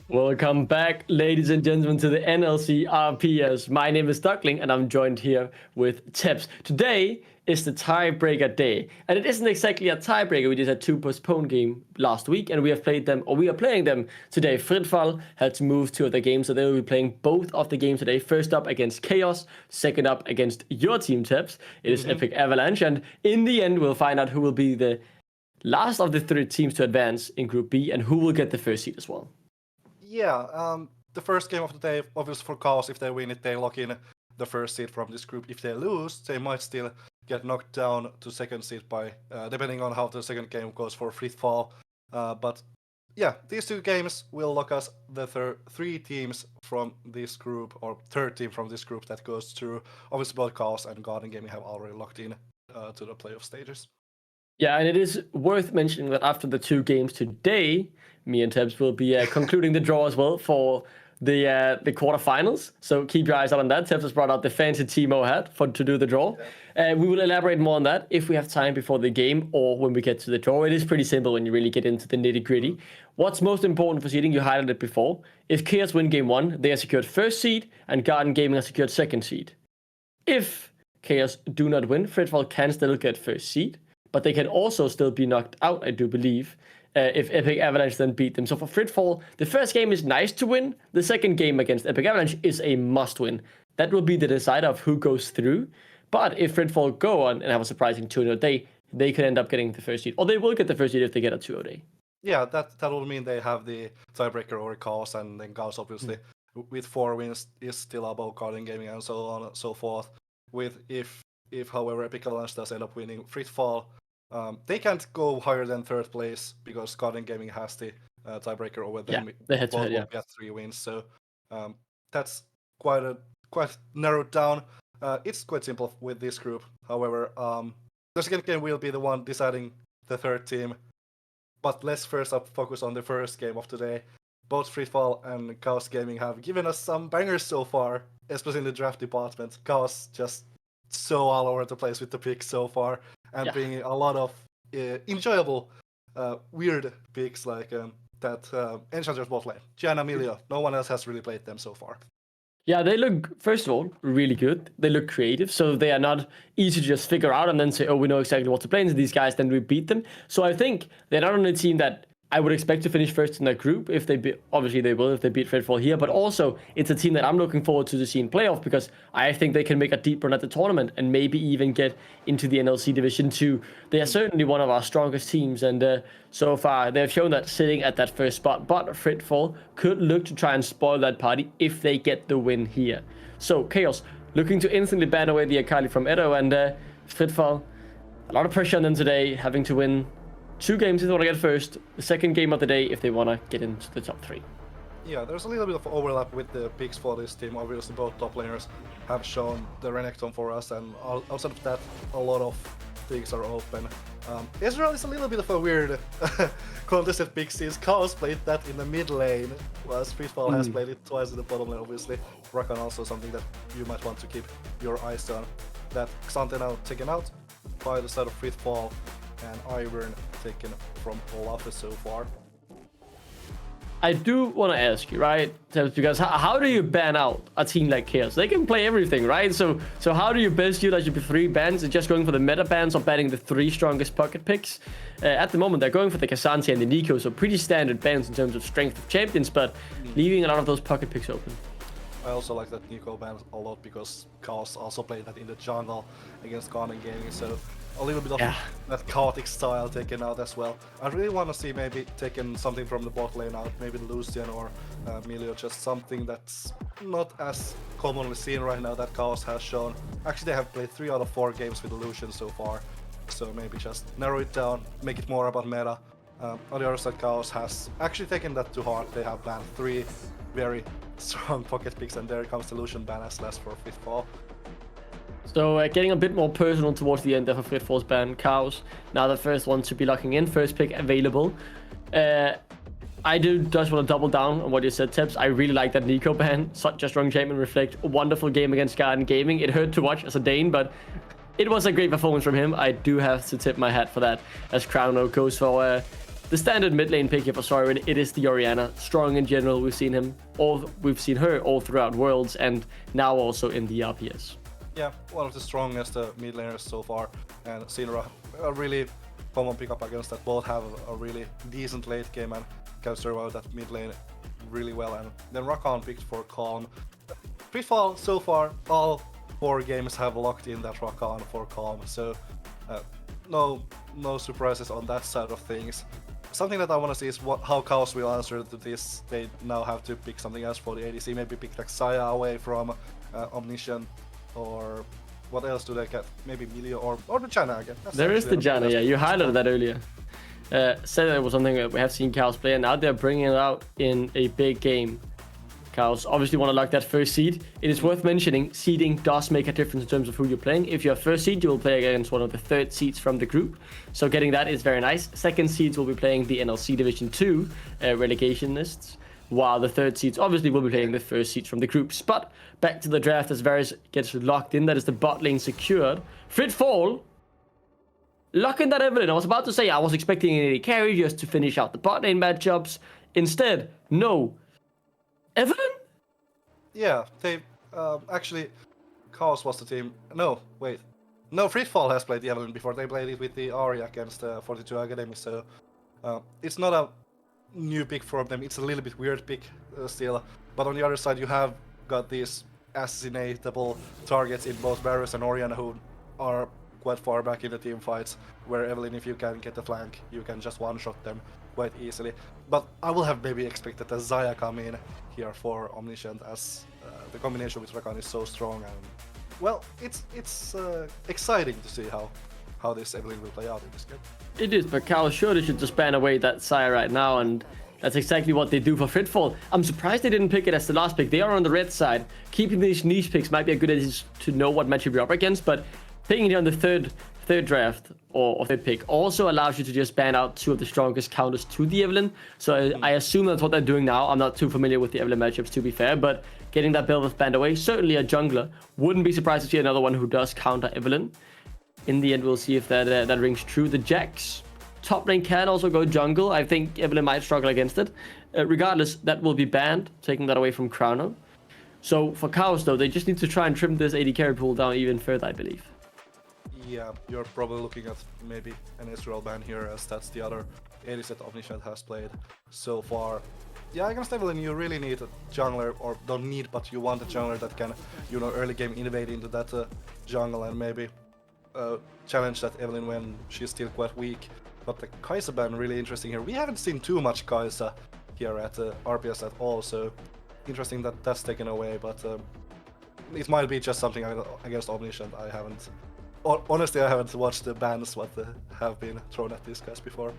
Welcome back, ladies and gentlemen, to the NLC RPS. My name is Duckling, and I'm joined here with Teps. Today is the tiebreaker day, and it isn't exactly a tiebreaker. We just had two postponed games last week, and we have played them, or we are playing them today. Fritfall had to move to other games, so they will be playing both of the games today. First up against Chaos, second up against your team, Teps. It is Epic Avalanche, and in the end, we'll find out who will be the last of the three teams to advance in Group B, and who will get the first seed as well. Yeah, the first game of the day, obviously for Chaos, if they win it, they lock in the first seed from this group. If they lose, they might still get knocked down to second seed by, depending on how the second game goes for Fritfall. But yeah, these two games will lock us the three teams from this group, or third team from this group that goes through. Obviously both Chaos and Garden Gaming have already locked in to the playoff stages. Yeah, and it is worth mentioning that after the two games today, me and Teps will be concluding the draw as well for the quarterfinals. So keep your eyes out on that. Teps has brought out the fancy Timo hat to do the draw. We will elaborate more on that if we have time before the game or when we get to the draw. It is pretty simple when you really get into the nitty-gritty. What's most important for seeding, you highlighted it before. If Chaos win game one, they are secured first seed, and Garden Gaming are secured second seed. If Chaos do not win, Fritfall can still get first seed, but they can also still be knocked out, I do believe, if Epic Avalanche then beat them. So for Fritfall, the first game is nice to win. The second game against Epic Avalanche is a must-win. That will be the decider of who goes through. But if Fritfall go on and have a surprising 2-0 day, they could end up getting the first seed. Or they will get the first seed if they get a 2-0 day. Yeah, that will mean they have the tiebreaker over Chaos, and then Chaos obviously with 4 wins is still above Garden Gaming and so on and so forth. With if however Epic Avalanche does end up winning Fritfall, they can't go higher than third place because Garden Gaming has the tiebreaker over them. Yeah, they had to both will get 3 wins, so that's quite narrowed down. It's quite simple with this group. However, the second game will be the one deciding the third team. But let's first up focus on the first game of today. Both Fritfall and Chaos Gaming have given us some bangers so far, especially in the draft department. Chaos just so all over the place with the picks so far, and bringing a lot of enjoyable, weird picks like that Enchanter's bot lane, Gianna Milio. No one else has really played them so far. Yeah, they look, first of all, really good. They look creative, so they are not easy to just figure out and then say, oh, we know exactly what to play into these guys, then we beat them. So I think they're not only a team that I would expect to finish first in that group, if they obviously they will if they beat Fritfall here, but also it's a team that I'm looking forward to see in playoff because I think they can make a deep run at the tournament and maybe even get into the NLC Division 2. They are certainly one of our strongest teams, and so far they've shown that sitting at that first spot, but Fritfall could look to try and spoil that party if they get the win here. So Chaos looking to instantly ban away the Akali from Edo, and Fritfall, a lot of pressure on them today, having to win 2 games if they want to get first, the second game of the day if they want to get into the top 3. Yeah, there's a little bit of overlap with the picks for this team. Obviously, both top laners have shown the Renekton for us, and outside of that, a lot of things are open. Israel is a little bit of a weird contested pick since Chaos played that in the mid lane, whilst Fritfall has played it twice in the bottom lane, obviously. Rakan also something that you might want to keep your eyes on. That Xante now taken out by the side of Fritfall, and Ivern taken from Olaf so far. I do want to ask you, right, because how do you ban out a team like Chaos? They can play everything, right? So how do you best utilize your 3 bans? Is just going for the meta bans or banning the 3 strongest pocket picks? At the moment, they're going for the K'Sante and the Nico, so pretty standard bans in terms of strength of champions, but leaving a lot of those pocket picks open. I also like that Nico ban a lot because Chaos also played that in the jungle against Garden Gaming, so a little bit of that chaotic style taken out as well. I really want to see maybe taking something from the bot lane out, maybe Lucian or Milio, just something that's not as commonly seen right now that Chaos has shown. Actually, they have played 3 out of 4 games with Lucian so far, so maybe just narrow it down, make it more about meta. On the other side, Chaos has actually taken that to heart. They have banned 3 very strong pocket picks, and there comes the Lucian ban as last for Fritfall. So getting a bit more personal towards the end of Fritfall's ban, Chaos, now the first one to be locking in, first pick available. I do just want to double down on what you said, Teps. I really like that Nico ban, such a strong champion, reflect a wonderful game against Garden Gaming. It hurt to watch as a Dane, but it was a great performance from him. I do have to tip my hat for that, as Crowno goes for the standard mid lane pick here for Soren, it is the Orianna. Strong in general, we've seen her all throughout Worlds and now also in the RPS. Yeah, one of the strongest mid laners so far, and Sinra a really common pickup against that. Both have a really decent late game and can survive that mid lane really well. And then Rakan picked for Calm. Pre-fall so far, all 4 games have locked in that Rakan for Calm, so no surprises on that side of things. Something that I want to see is how Chaos will answer to this. They now have to pick something else for the ADC, maybe pick like Saya away from Omniscient, or what else do they get? Maybe Milio or the Janna again. There is the Janna, yeah, you highlighted that earlier. Said that it was something that we have seen Chaos play, and now they're bringing it out in a big game. Chaos obviously want to lock that first seed. It is worth mentioning, seeding does make a difference in terms of who you're playing. If you're first seed, you will play against one of the third seeds from the group. So getting that is very nice. Second seeds will be playing the NLC Division 2 relegation lists, while the third seeds obviously will be playing the first seeds from the groups. But back to the draft as Varus gets locked in. That is the bot lane secured. Fritfall locking that Evelyn. I was about to say I was expecting an AD carry just to finish out the bot lane matchups. Instead, no. Evelyn? Yeah, they actually Chaos was the team. No, wait. No, Fritfall has played the Evelyn before. They played it with the Arya against 42 Academy, so it's not a new pick from them. It's a little bit weird pick still. But on the other side, you have got these assassinatable targets in both Varus and Orianna who are quite far back in the team fights, where Evelyn, if you can get the flank, you can just one-shot them quite easily. But I will have maybe expected a Xayah come in here for Omniscient, as the combination with Rakan is so strong, and well, it's exciting to see how this Evelyn will play out in this game. It is, but Chaos surely should just ban away that Xayah right now, and that's exactly what they do for Fritfall. I'm surprised they didn't pick it as the last pick. They are on the red side. Keeping these niche picks might be a good idea to know what matchup you're up against, but picking it on the third draft or third pick also allows you to just ban out 2 of the strongest counters to the Evelyn. So I assume that's what they're doing now. I'm not too familiar with the Evelyn matchups, to be fair, but getting that Bel'Veth banned away, certainly a jungler. Wouldn't be surprised to see another one who does counter Evelyn. In the end, we'll see if that rings true. The Jax top lane can also go jungle. I think Evelyn might struggle against it. Regardless, that will be banned, taking that away from Crowno. So for Chaos, though, they just need to try and trim this AD carry pool down even further, I believe. Yeah, you're probably looking at maybe an Ezreal ban here, as that's the other AD set Omniscient has played so far. Yeah, against Evelyn you really need a jungler, or don't need, but you want a jungler that can, you know, early game invade into that jungle and maybe challenge that Evelyn when she's still quite weak. But the Kai'Sa ban really interesting here. We haven't seen too much Kai'Sa here at RPS at all, so interesting that that's taken away, but it might be just something against Omniscient. I haven't... Honestly, I haven't watched the bans what have been thrown at these guys before.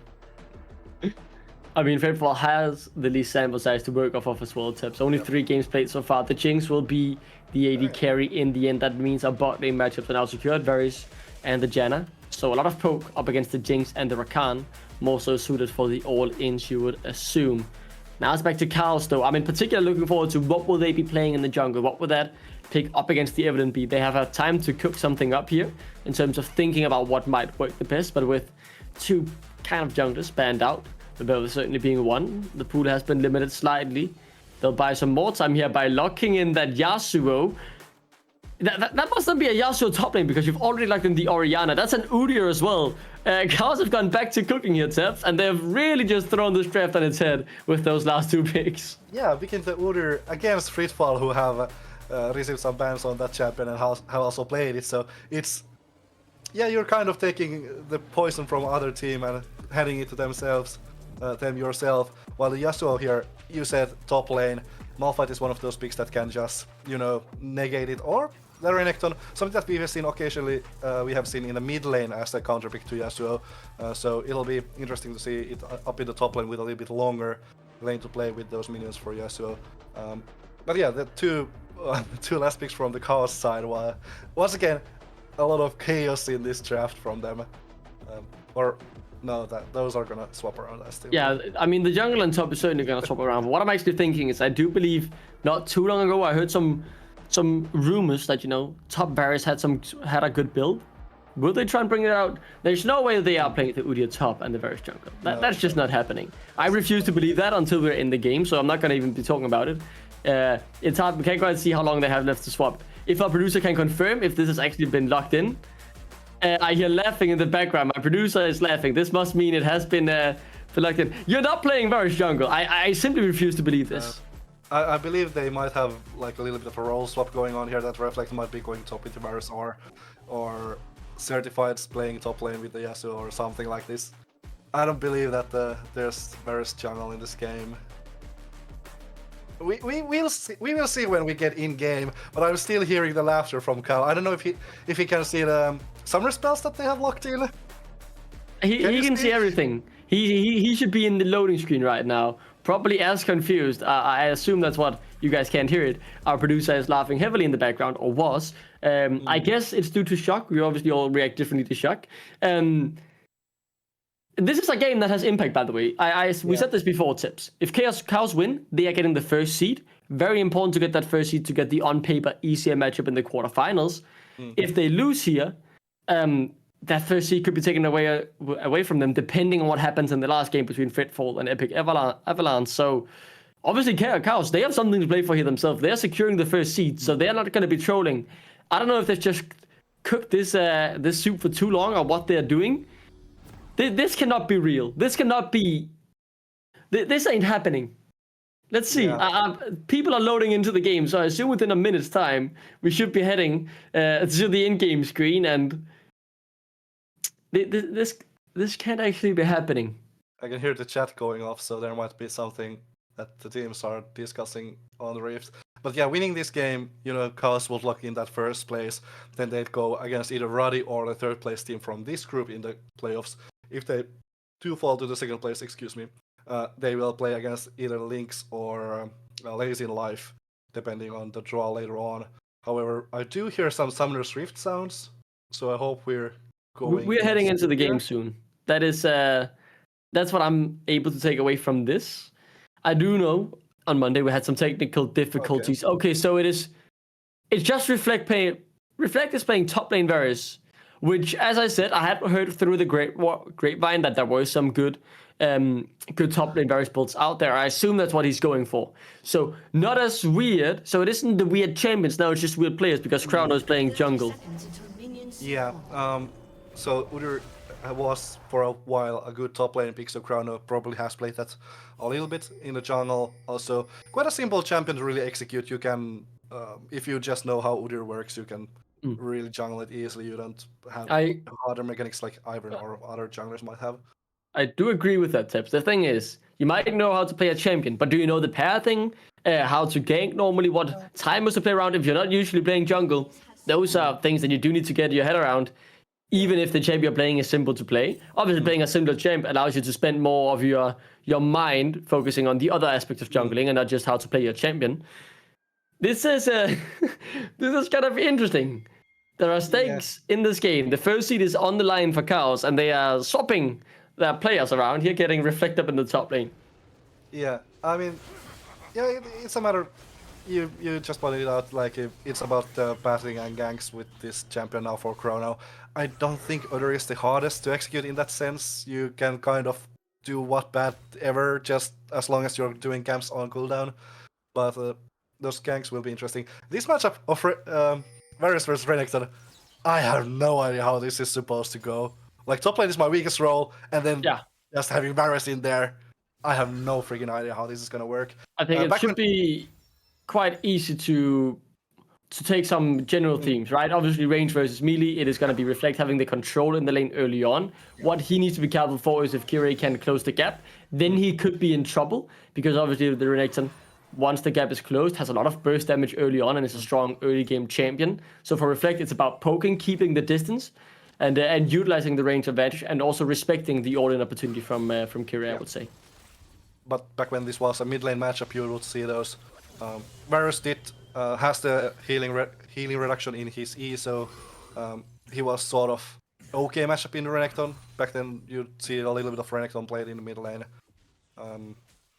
I mean, Fritfall has the least sample size to work off of as well, Tips. Only 3 games played so far. The Jinx will be the AD carry in the end. That means our bot lane matchups are now secured, Varus and the Janna. So a lot of poke up against the Jinx and the Rakan, more so suited for the all-ins, you would assume. Now it's back to Chaos, though. I'm in particular looking forward to what will they be playing in the jungle. What will that pick up against the Evelyn be? They have had time to cook something up here in terms of thinking about what might work the best, but with 2 kind of junglers banned out, the Bel'Veth certainly being one, the pool has been limited slightly. They'll buy some more time here by locking in that Yasuo. That must not be a Yasuo top lane, because you've already locked in the Orianna. That's an Udyr as well. Chaos have gone back to cooking here, Tef, and they've really just thrown this draft on its head with those last 2 picks. Yeah, picking the Udyr against Fritfall, who have received some bans on that champion and have also played it, so it's... Yeah, you're kind of taking the poison from other team and handing it to them yourself. While the Yasuo here, you said top lane, Malphite is one of those picks that can just, you know, negate it, or the Renekton, something that we have seen occasionally, we have seen in the mid lane as a counter pick to Yasuo, so it'll be interesting to see it up in the top lane with a little bit longer lane to play with those minions for Yasuo. But yeah, the two last picks from the Chaos side, once again, a lot of chaos in this draft from them. No, those are gonna swap around as too. Yeah, I mean, the jungle and top is certainly gonna swap around. But what I'm actually thinking is, I do believe not too long ago I heard some rumors that, you know, top Varus had a good build Will they try and bring it out? There's no way they are playing the Udyr top and the Varus jungle. That's just not happening. I refuse to believe that until we're in the game, so I'm not going to even be talking about it. It's hard. We can't quite see how long they have left to swap. If our producer can confirm if this has actually been locked in. I hear laughing in the background. My producer is laughing. This must mean it has been locked in. You're not playing Varus jungle. I simply refuse to believe this. I believe they might have like a little bit of a role swap going on here. That Reflect might be going top with the Varus or Certified's playing top lane with the Yasuo or something like this. I don't believe that there's Varus jungle in this game. We will see when we get in game, but I'm still hearing the laughter from Cal. I don't know if he can see the summer spells that they have locked in. He can see everything. He should be in the loading screen right now, probably as confused. I assume that's what you guys can't hear it. Our producer is laughing heavily in the background, or was. I guess it's due to shock. We obviously all react differently to shock. This is a game that has impact, by the way. We said this before, Tips. If Chaos win, they are getting the first seed. Very important to get that first seed to get the on-paper easier matchup in the quarterfinals. If they lose here, that first seed could be taken away from them, depending on what happens in the last game between Fitfall and Epic Avalanche. So, obviously, Chaos, they have something to play for here themselves. They're securing the first seed, so they're not going to be trolling. I don't know if they've just cooked this soup for too long or what they're doing. This cannot be real. This cannot be... This ain't happening. Let's see. Yeah. People are loading into the game, so I assume within a minute's time, we should be heading to the in-game screen, and this can't actually be happening. I can hear the chat going off, so there might be something that the teams are discussing on the Rift. But yeah, winning this game, Chaos would lock in that first place. Then they'd go against either Ruddy or the third place team from this group in the playoffs. If they do fall to the second place, they will play against either Lynx or Lazy in Life, depending on the draw later on. However, I do hear some Summoner's Rift sounds, so I hope we're going... We're heading into the game soon. That is, that's what I'm able to take away from this. I do know on Monday we had some technical difficulties. Okay, so it's just Reflect is playing top lane Varus, which, as I said, I had heard through the grapevine that there were some good top lane Varus builds out there. I assume that's what he's going for. So not as weird. So it isn't the weird champions now. It's just weird players because Crowno is playing jungle. Yeah. So Udyr was for a while a good top lane pick, so Crowno probably has played that a little bit in the jungle. Also, quite a simple champion to really execute. You can, if you just know how Udyr works, you can really jungle it easily. You don't have harder mechanics like Ivern or other junglers might have. I do agree with that, Tips. The thing is, you might know how to play a champion, but do you know the pair thing? How to gank normally? What timers to play around? If you're not usually playing jungle, those are things that you do need to get your head around. Even if the champ you're playing is simple to play. Obviously, playing a simpler champ allows you to spend more of your mind focusing on the other aspects of jungling and not just how to play your champion. This is this is kind of interesting. There are stakes in this game. The first seed is on the line for Chaos, and they are swapping their players around here, getting Reflect up in the top lane. Yeah, I mean, it's a matter. You just pointed it out, like it's about battling and ganks with this champion now for Chrono. I don't think Udyr is the hardest to execute in that sense. You can kind of do what bad ever, just as long as you're doing camps on cooldown. But those ganks will be interesting. This matchup of Varus vs Renekton, I have no idea how this is supposed to go. Like, top lane is my weakest role, and then just having Varus in there, I have no freaking idea how this is gonna work. I think it should be quite easy to take some general themes, right? Obviously, range versus melee, it is going to be Reflect having the control in the lane early on. What he needs to be careful for is if Kirei can close the gap, then he could be in trouble, because obviously the Renekton, once the gap is closed, has a lot of burst damage early on and is a strong early game champion. So for Reflect, it's about poking, keeping the distance, and utilizing the range advantage, and also respecting the all-in opportunity from Kirei, I would say. But back when this was a mid lane matchup, you would see those. Varus has the healing reduction in his E, so he was sort of okay matchup in Renekton. Back then, you'd see a little bit of Renekton played in the mid lane.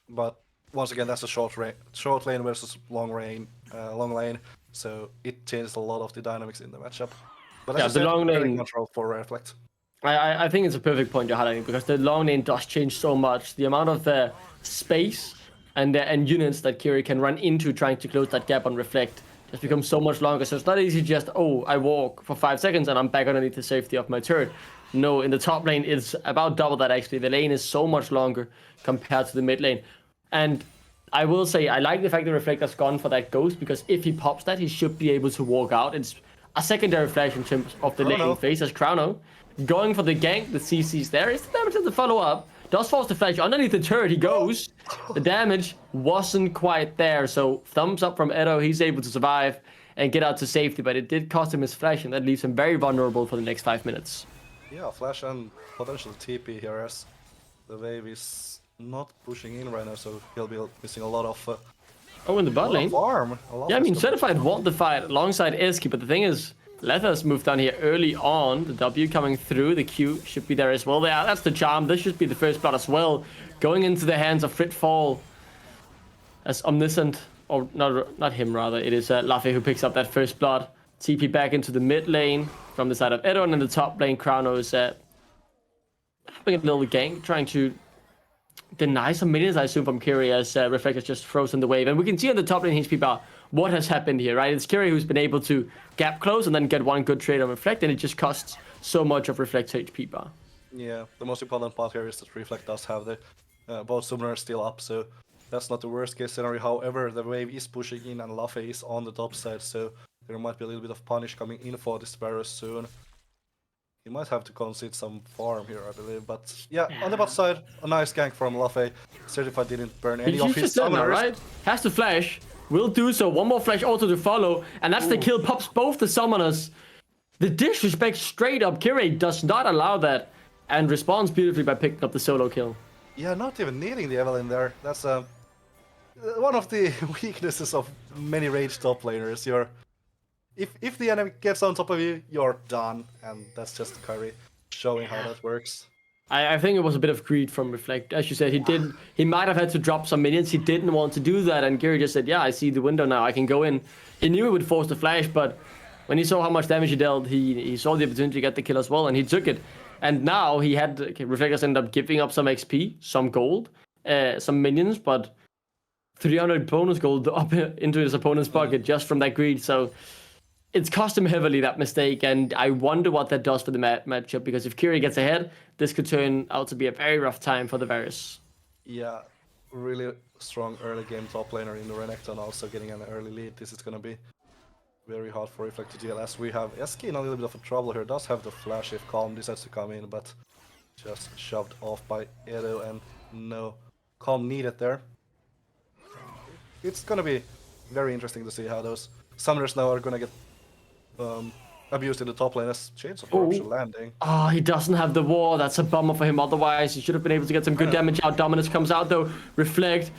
But once again, that's a short lane versus long lane, so it changes a lot of the dynamics in the matchup. But Yeah, as the you said, long very lane. control for Reflect. I think it's a perfect point you're highlighting because the long lane does change so much. The amount of space and units that Kiri can run into trying to close that gap on Reflect just becomes so much longer. So it's not easy just, oh, I walk for 5 seconds and I'm back underneath the safety of my turret. No, in the top lane, it's about double that actually. The lane is so much longer compared to the mid lane. And I will say, I like the fact that Reflector's gone for that ghost because if he pops that, he should be able to walk out. It's a secondary flash in terms of the laning phase as Chrono. Going for the gank, the CC's there. Is the damage to the follow-up. Does force the flash underneath the turret. He goes. The damage wasn't quite there. So thumbs up from Edo. He's able to survive and get out to safety. But it did cost him his flash, and that leaves him very vulnerable for the next 5 minutes. Yeah, flash and potential TP here as the wave is not pushing in right now, so he'll be missing a lot of Oh, in the bot lane. farm. Yeah, I mean, Certified won the fight alongside Eski, but the thing is, Letha's moved down here early on. The W coming through. The Q should be there as well. Yeah, that's the charm. This should be the first blood as well. Going into the hands of Fritfall as Omniscient, or not him rather. It is Laffy who picks up that first blood. TP back into the mid lane from the side of Edo, and in the top lane, Chrono is having a little gank, trying to deny some minions, I assume, from Kiri as Reflector's just frozen the wave. And we can see on the top lane HP bar what has happened here, right? It's Kiri who's been able to gap close and then get one good trade on Reflect, and it just costs so much of Reflect's HP bar. Yeah, the most important part here is that Reflect does have the both summoners still up, so that's not the worst case scenario. However, the wave is pushing in and Laffy is on the top side, so there might be a little bit of punish coming in for this Varus soon. He might have to concede some farm here, I believe, but yeah, on the bot side, a nice gank from Laffy. Certified didn't burn any of his summoners. Now, right? Has to flash, will do so. One more flash also to follow, and that's the kill. Pops both the summoners. The disrespect straight up. Kiri does not allow that and responds beautifully by picking up the solo kill. Yeah, not even needing the Evelyn there. That's one of the weaknesses of many rage top laners. If the enemy gets on top of you, you're done, and that's just Kiri showing how that works. I think it was a bit of greed from Reflect. As you said, he might have had to drop some minions. He didn't want to do that, and Kiri just said, yeah, I see the window now, I can go in. He knew he would force the flash, but when he saw how much damage he dealt, he saw the opportunity to get the kill as well, and he took it. And now he had, Reflectors ended up giving up some XP, some gold, some minions, but 300 bonus gold up into his opponent's pocket just from that greed, so it's cost him heavily, that mistake, and I wonder what that does for the matchup, because if Kiri gets ahead, this could turn out to be a very rough time for the Varus. Yeah, really strong early game top laner in the Renekton, also getting an early lead. This is gonna be very hard for Reflect to deal, as we have Eski in a little bit of a trouble here. Does have the flash if Calm decides to come in, but just shoved off by Edo, and no Calm needed there. It's gonna be very interesting to see how those summoners now are gonna get abused in the top lane as Chains of Corruption landing. Oh, he doesn't have the war. That's a bummer for him. Otherwise, he should have been able to get some good damage out. Dominus comes out though. Reflect.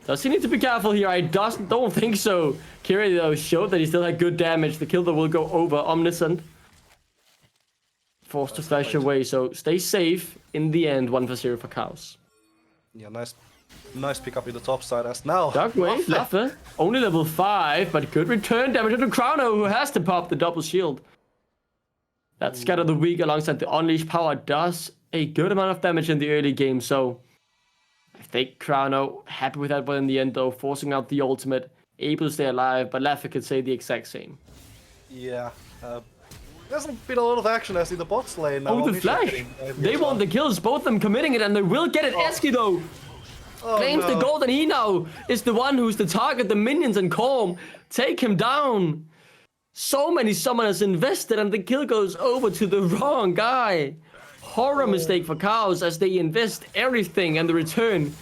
Does he need to be careful here? I don't think so. Kiri though showed that he still had good damage. The kill though will go over. Omniscient. Forced to flash away. So stay safe in the end. 1-0 for Chaos. Yeah, nice pickup in the top side as now. Dark Wave, Laffer, only level 5, but good return damage to Chrono, who has to pop the double shield. That Scatter the Weak alongside the Unleashed Power does a good amount of damage in the early game, so I think Chrono happy with that one in the end though, forcing out the ultimate, able to stay alive, but Laffer could say the exact same. Yeah, there's been a lot of action as in the bot lane now. Oh, the flash! They want the kills, both of them committing it, and they will get it. Eski though claims the gold, and he now is the one who's the target. The minions and Calm take him down. So many summoners invested, and the kill goes over to the wrong guy. Horror mistake for Chaos as they invest everything, and the return,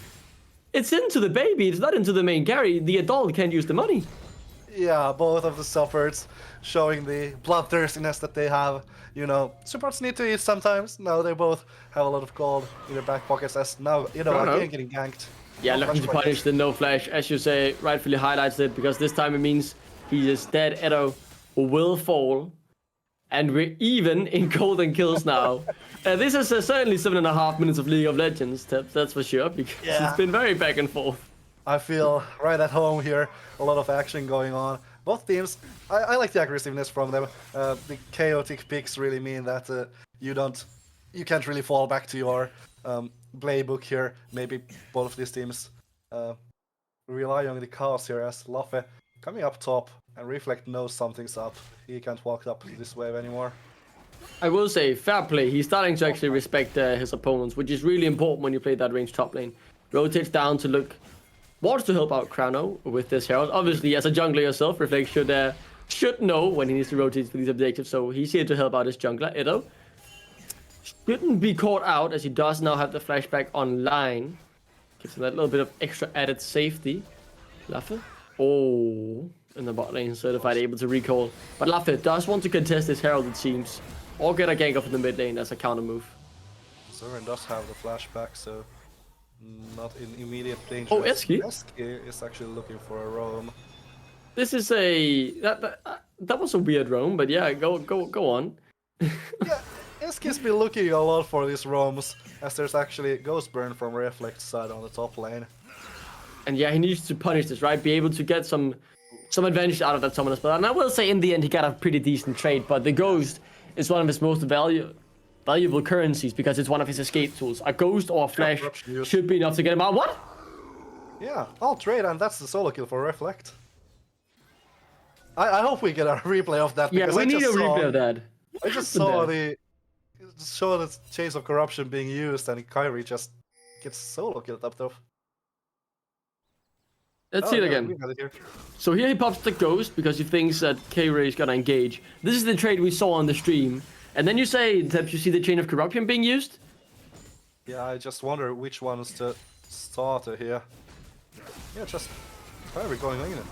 it's into the baby, it's not into the main carry. The adult can't use the money. Yeah, both of the supports showing the bloodthirstiness that they have. You know, supports need to eat sometimes. Now they both have a lot of gold in their back pockets as now, you know, again getting ganked. Yeah, looking to punish the no flash, as you say, rightfully highlights it, because this time it means he is dead. Edo will fall, and we're even in golden kills now. This is certainly 7.5 minutes of League of Legends, that's for sure, because it's been very back and forth. I feel right at home here, a lot of action going on. both teams, I like the aggressiveness from them. The chaotic picks really mean that you can't really fall back to your playbook here. Maybe both of these teams rely on the chaos here as Laffe coming up top and Reflect knows something's up. He can't walk up this wave anymore. I will say, fair play. He's starting to actually respect his opponents, which is really important when you play that range top lane. Rotates down to look, wants to help out Chrono with this Herald. Obviously, as a jungler yourself, Reflect should know when he needs to rotate for these objectives, so he's here to help out his jungler, Edo. Shouldn't be caught out, as he does now have the flashback online. Gives him that little bit of extra added safety. Laffe. Oh, in the bot lane, certified, able to recall. But Laffe does want to contest this Herald, it seems. Or get a gank off in the mid lane as a counter move. Zoran does have the flashback, so not in immediate danger. Oh, Eski? Eski is actually looking for a roam. This is a... That was a weird roam, but yeah, go on. Yeah, Eski's been looking a lot for these roams, as there's actually Ghost Burn from Reflect's side on the top lane. And yeah, he needs to punish this, right? Be able to get some advantage out of that summoner spell. And I will say, in the end, he got a pretty decent trade, but the Ghost is one of his most valuable currencies because it's one of his escape tools. A Ghost or a Flash should be enough to get him out. What? Yeah, I'll trade, and that's the solo kill for Reflect. I hope we get a replay of that. Yeah, we need a replay of that. I just saw the Chase of Corruption being used, and Kyrie just gets solo killed up top. Let's see it again. We got it here. So here he pops the Ghost because he thinks that K-Ray is gonna engage. This is the trade we saw on the stream. And then you say that you see the Chain of Corruption being used? Yeah, I just wonder which one is the starter here. Yeah, just Kyrie going in it.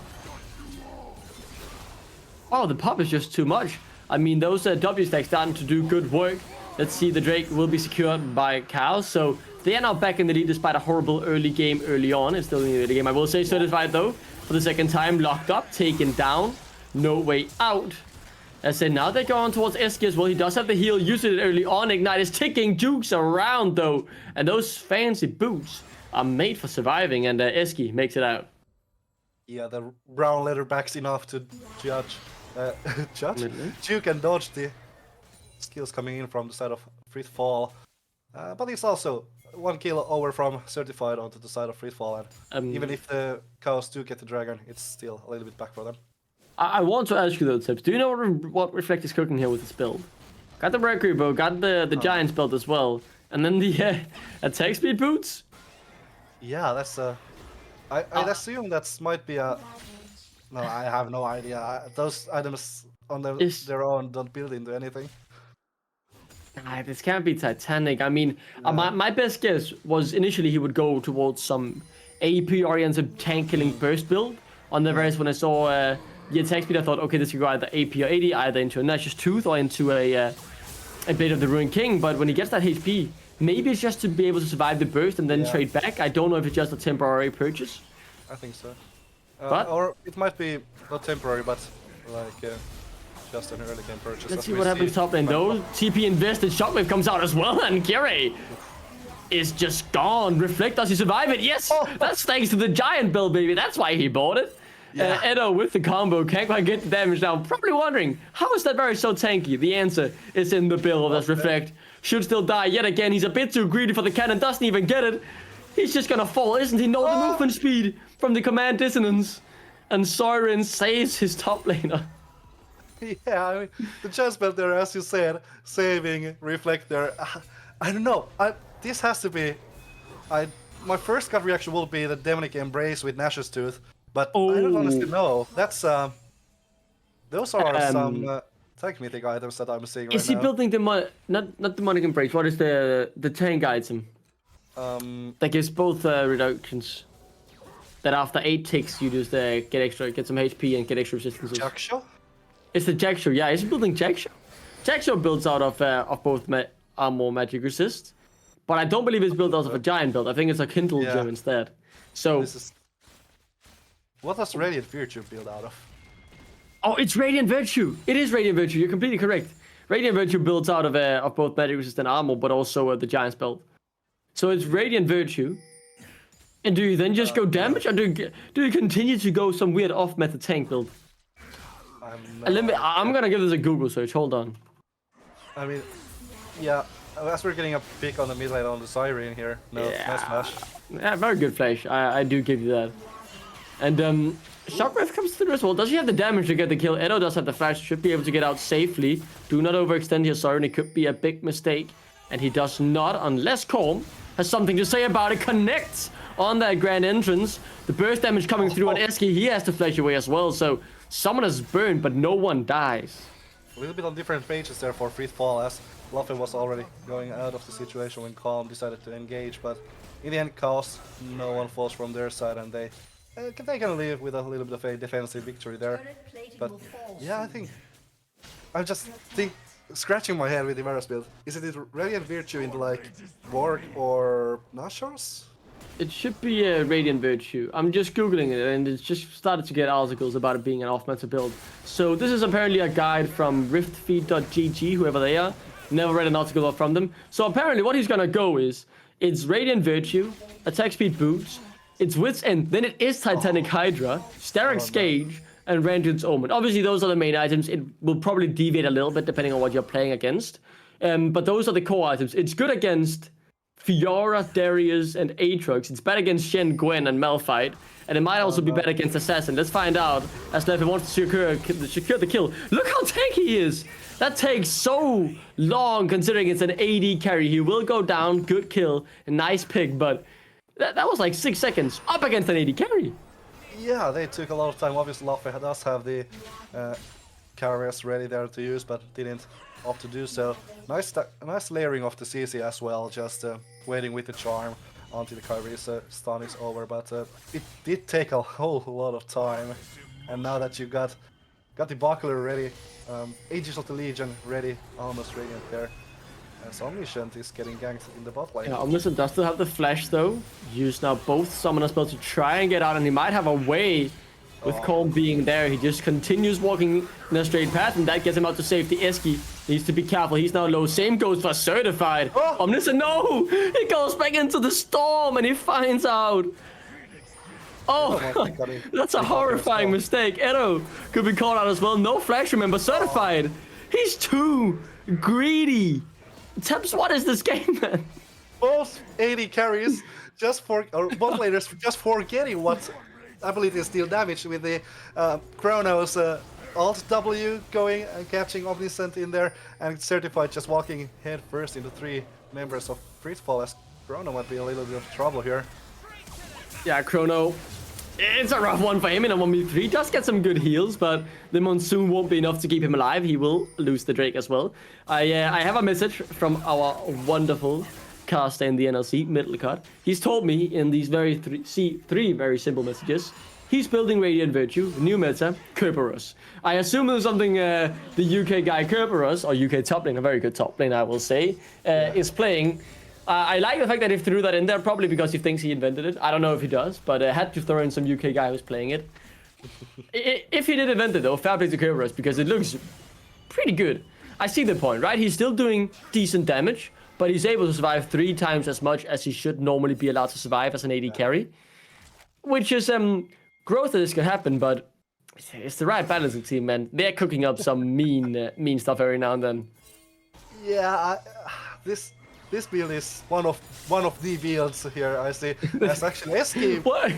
Oh, the pop is just too much. I mean, those W stacks starting to do good work. Let's see, the Drake will be secured by Cal. So they are now back in the lead despite a horrible early game early on. It's still in the early game. I will say certified though. For the second time, locked up, taken down. No way out. As I said, now they're going towards Eski as well. He does have the heal, used it early on. Ignite is ticking Jukes around though. And those fancy boots are made for surviving. And Eski makes it out. Yeah, the brown leatherback's enough to judge. Duke and dodge the skills coming in from the side of Frithfall. But he's also 1 kill over from certified onto the side of Frithfall. And even if the Chaos do get the dragon, it's still a little bit back for them. I want to ask you though, Tips. Do you know what Reflect is cooking here with this build? Got the Mercury bow, got the Giants build as well. And then the attack speed boots? Yeah, that's I'd assume that might be a... No, I have no idea. Those items on their own don't build into anything. This can't be Titanic. I mean, my best guess was initially he would go towards some AP-oriented tank-killing burst build. On the various, when I saw the attack speed, I thought, okay, this could go either AP or AD, either into a Nash's Tooth or into a bit of the Ruined King. But when he gets that HP, maybe it's just to be able to survive the burst and then trade back. I don't know if it's just a temporary purchase. I think so. But or it might be not temporary, but like just an early game purchase. Let's see what happens top lane though. TP invested, Shockwave comes out as well, and Kiri is just gone. Reflect, does he survive it? Yes! That's thanks to the giant build, baby. That's why he bought it. Yeah. Edo with the combo, can't quite get the damage now. Probably wondering, how is that very so tanky? The answer is in the build. That's Reflect. Should still die yet again. He's a bit too greedy for the cannon, doesn't even get it. He's just gonna fall, isn't he? No, the movement speed from the command dissonance. And Soren saves his top laner. Yeah, I mean, the chance build there, as you said, saving Reflect there. I don't know. This has to be... my first gut reaction will be the Demonic Embrace with Nash's Tooth. But I don't honestly know. That's... those are some tank mythic items that I'm seeing right now. Is he building the... Not Demonic Embrace, what is the tank item? That gives both reductions. That after 8 ticks you just get some HP and get extra resistances. Jackshaw? It's the Jackshaw, yeah. Is he building Jackshaw? Jackshaw builds out of both armor magic resist. But I don't believe it's built out of a giant build. I think it's a Kindle gem instead. So what does Radiant Virtue build out of? Oh, it's Radiant Virtue. It is Radiant Virtue. You're completely correct. Radiant Virtue builds out of both magic resist and armor, but also the giant's build. So it's Radiant Virtue. And do you then just go damage, or do you continue to go some weird off-meta tank build? I'm gonna give this a Google search. Hold on. I mean, yeah, as we're getting a pick on the mid lane on the Siren here. No, nice flash. Yeah, very good flash. I do give you that. And Shockwave comes through as well. Does he have the damage to get the kill? Edo does have the flash. Should be able to get out safely. Do not overextend here, Siren. It could be a big mistake. And he does not, unless Calm has something to say about it. Connects on that grand entrance. The burst damage coming through on Eski. He has to flash away as well. So someone is burned, but no one dies. A little bit on different pages there for Free Fall, as Luffy was already going out of the situation when Calm decided to engage. But in the end, Chaos, no one falls from their side, and they can leave with a little bit of a defensive victory there. But yeah, I'm just scratching my head with the Varus build. Is it Radiant Virtue into like Borg or Nashor's? It should be a Radiant Virtue. I'm just googling it, and it's just started to get articles about it being an off-meta build. So this is apparently a guide from riftfeed.gg, whoever they are. Never read an article from them. So apparently what he's gonna go is, it's Radiant Virtue, attack speed boots, it's Wit's End, then it is Titanic Hydra, Starrick's Gauge, and Radiant's Omen. Obviously those are the main items. It will probably deviate a little bit depending on what you're playing against. But those are the core items. It's good against Fiora, Darius, and Aatrox. It's bad against Shen, Gwen, and Malphite. And it might also be bad against Assassin. Let's find out, as Leffy wants to secure the kill. Look how tanky he is! That takes so long, considering it's an AD carry. He will go down, good kill, a nice pick, but that was like 6 seconds up against an AD carry. Yeah, they took a lot of time. Obviously, Luffy does have the carriers ready there to use, but didn't opt to do so. Nice layering of the CC as well, just waiting with the charm until the Kyrie's stun is over, but it did take a whole lot of time. And now that you got the buckler ready, Aegis of the Legion ready, almost Radiant there. As Omniscient is getting ganked in the bot lane. Yeah, Omniscient does still have the flash though. Use now both summoner spells to try and get out, and he might have a way with Calm being there. He just continues walking in a straight path, and that gets him out to safety. Eski needs to be careful. He's now low. Same goes for Certified. Omniscient, no! He goes back into the storm, and he finds out. Oh, that's a horrifying mistake. Edo could be called out as well. No flash, remember. Certified. He's too greedy. Teps, what is this game, man? Both AD carries bot laners just forgetting what ability is deal damage with the Chronos Alt W going and catching Omniscient in there, and Certified just walking head first into 3 members of Freefall, as Chrono might be a little bit of trouble here. Yeah, Chrono, it's a rough one for him in a 1v3. He does get some good heals, but the Monsoon won't be enough to keep him alive. He will lose the Drake as well. I have a message from our wonderful caster in the NLC, Middlecut. He's told me in these three very simple messages, he's building Radiant Virtue, new meta, Kerberos. I assume there's something the UK guy Kerberos, or UK top lane, a very good top lane I will say, is playing. I like the fact that he threw that in there, probably because he thinks he invented it. I don't know if he does, but I had to throw in some UK guy who's playing it. If he did invent it though, fair play to Kerberos, because it looks pretty good. I see the point, right? He's still doing decent damage, but he's able to survive 3 times as much as he should normally be allowed to survive as an AD carry. Which is, growth that this could happen, but it's the right balancing team, man. They're cooking up some mean stuff every now and then. Yeah, this build is one of the builds here, I see. That's actually Eski. What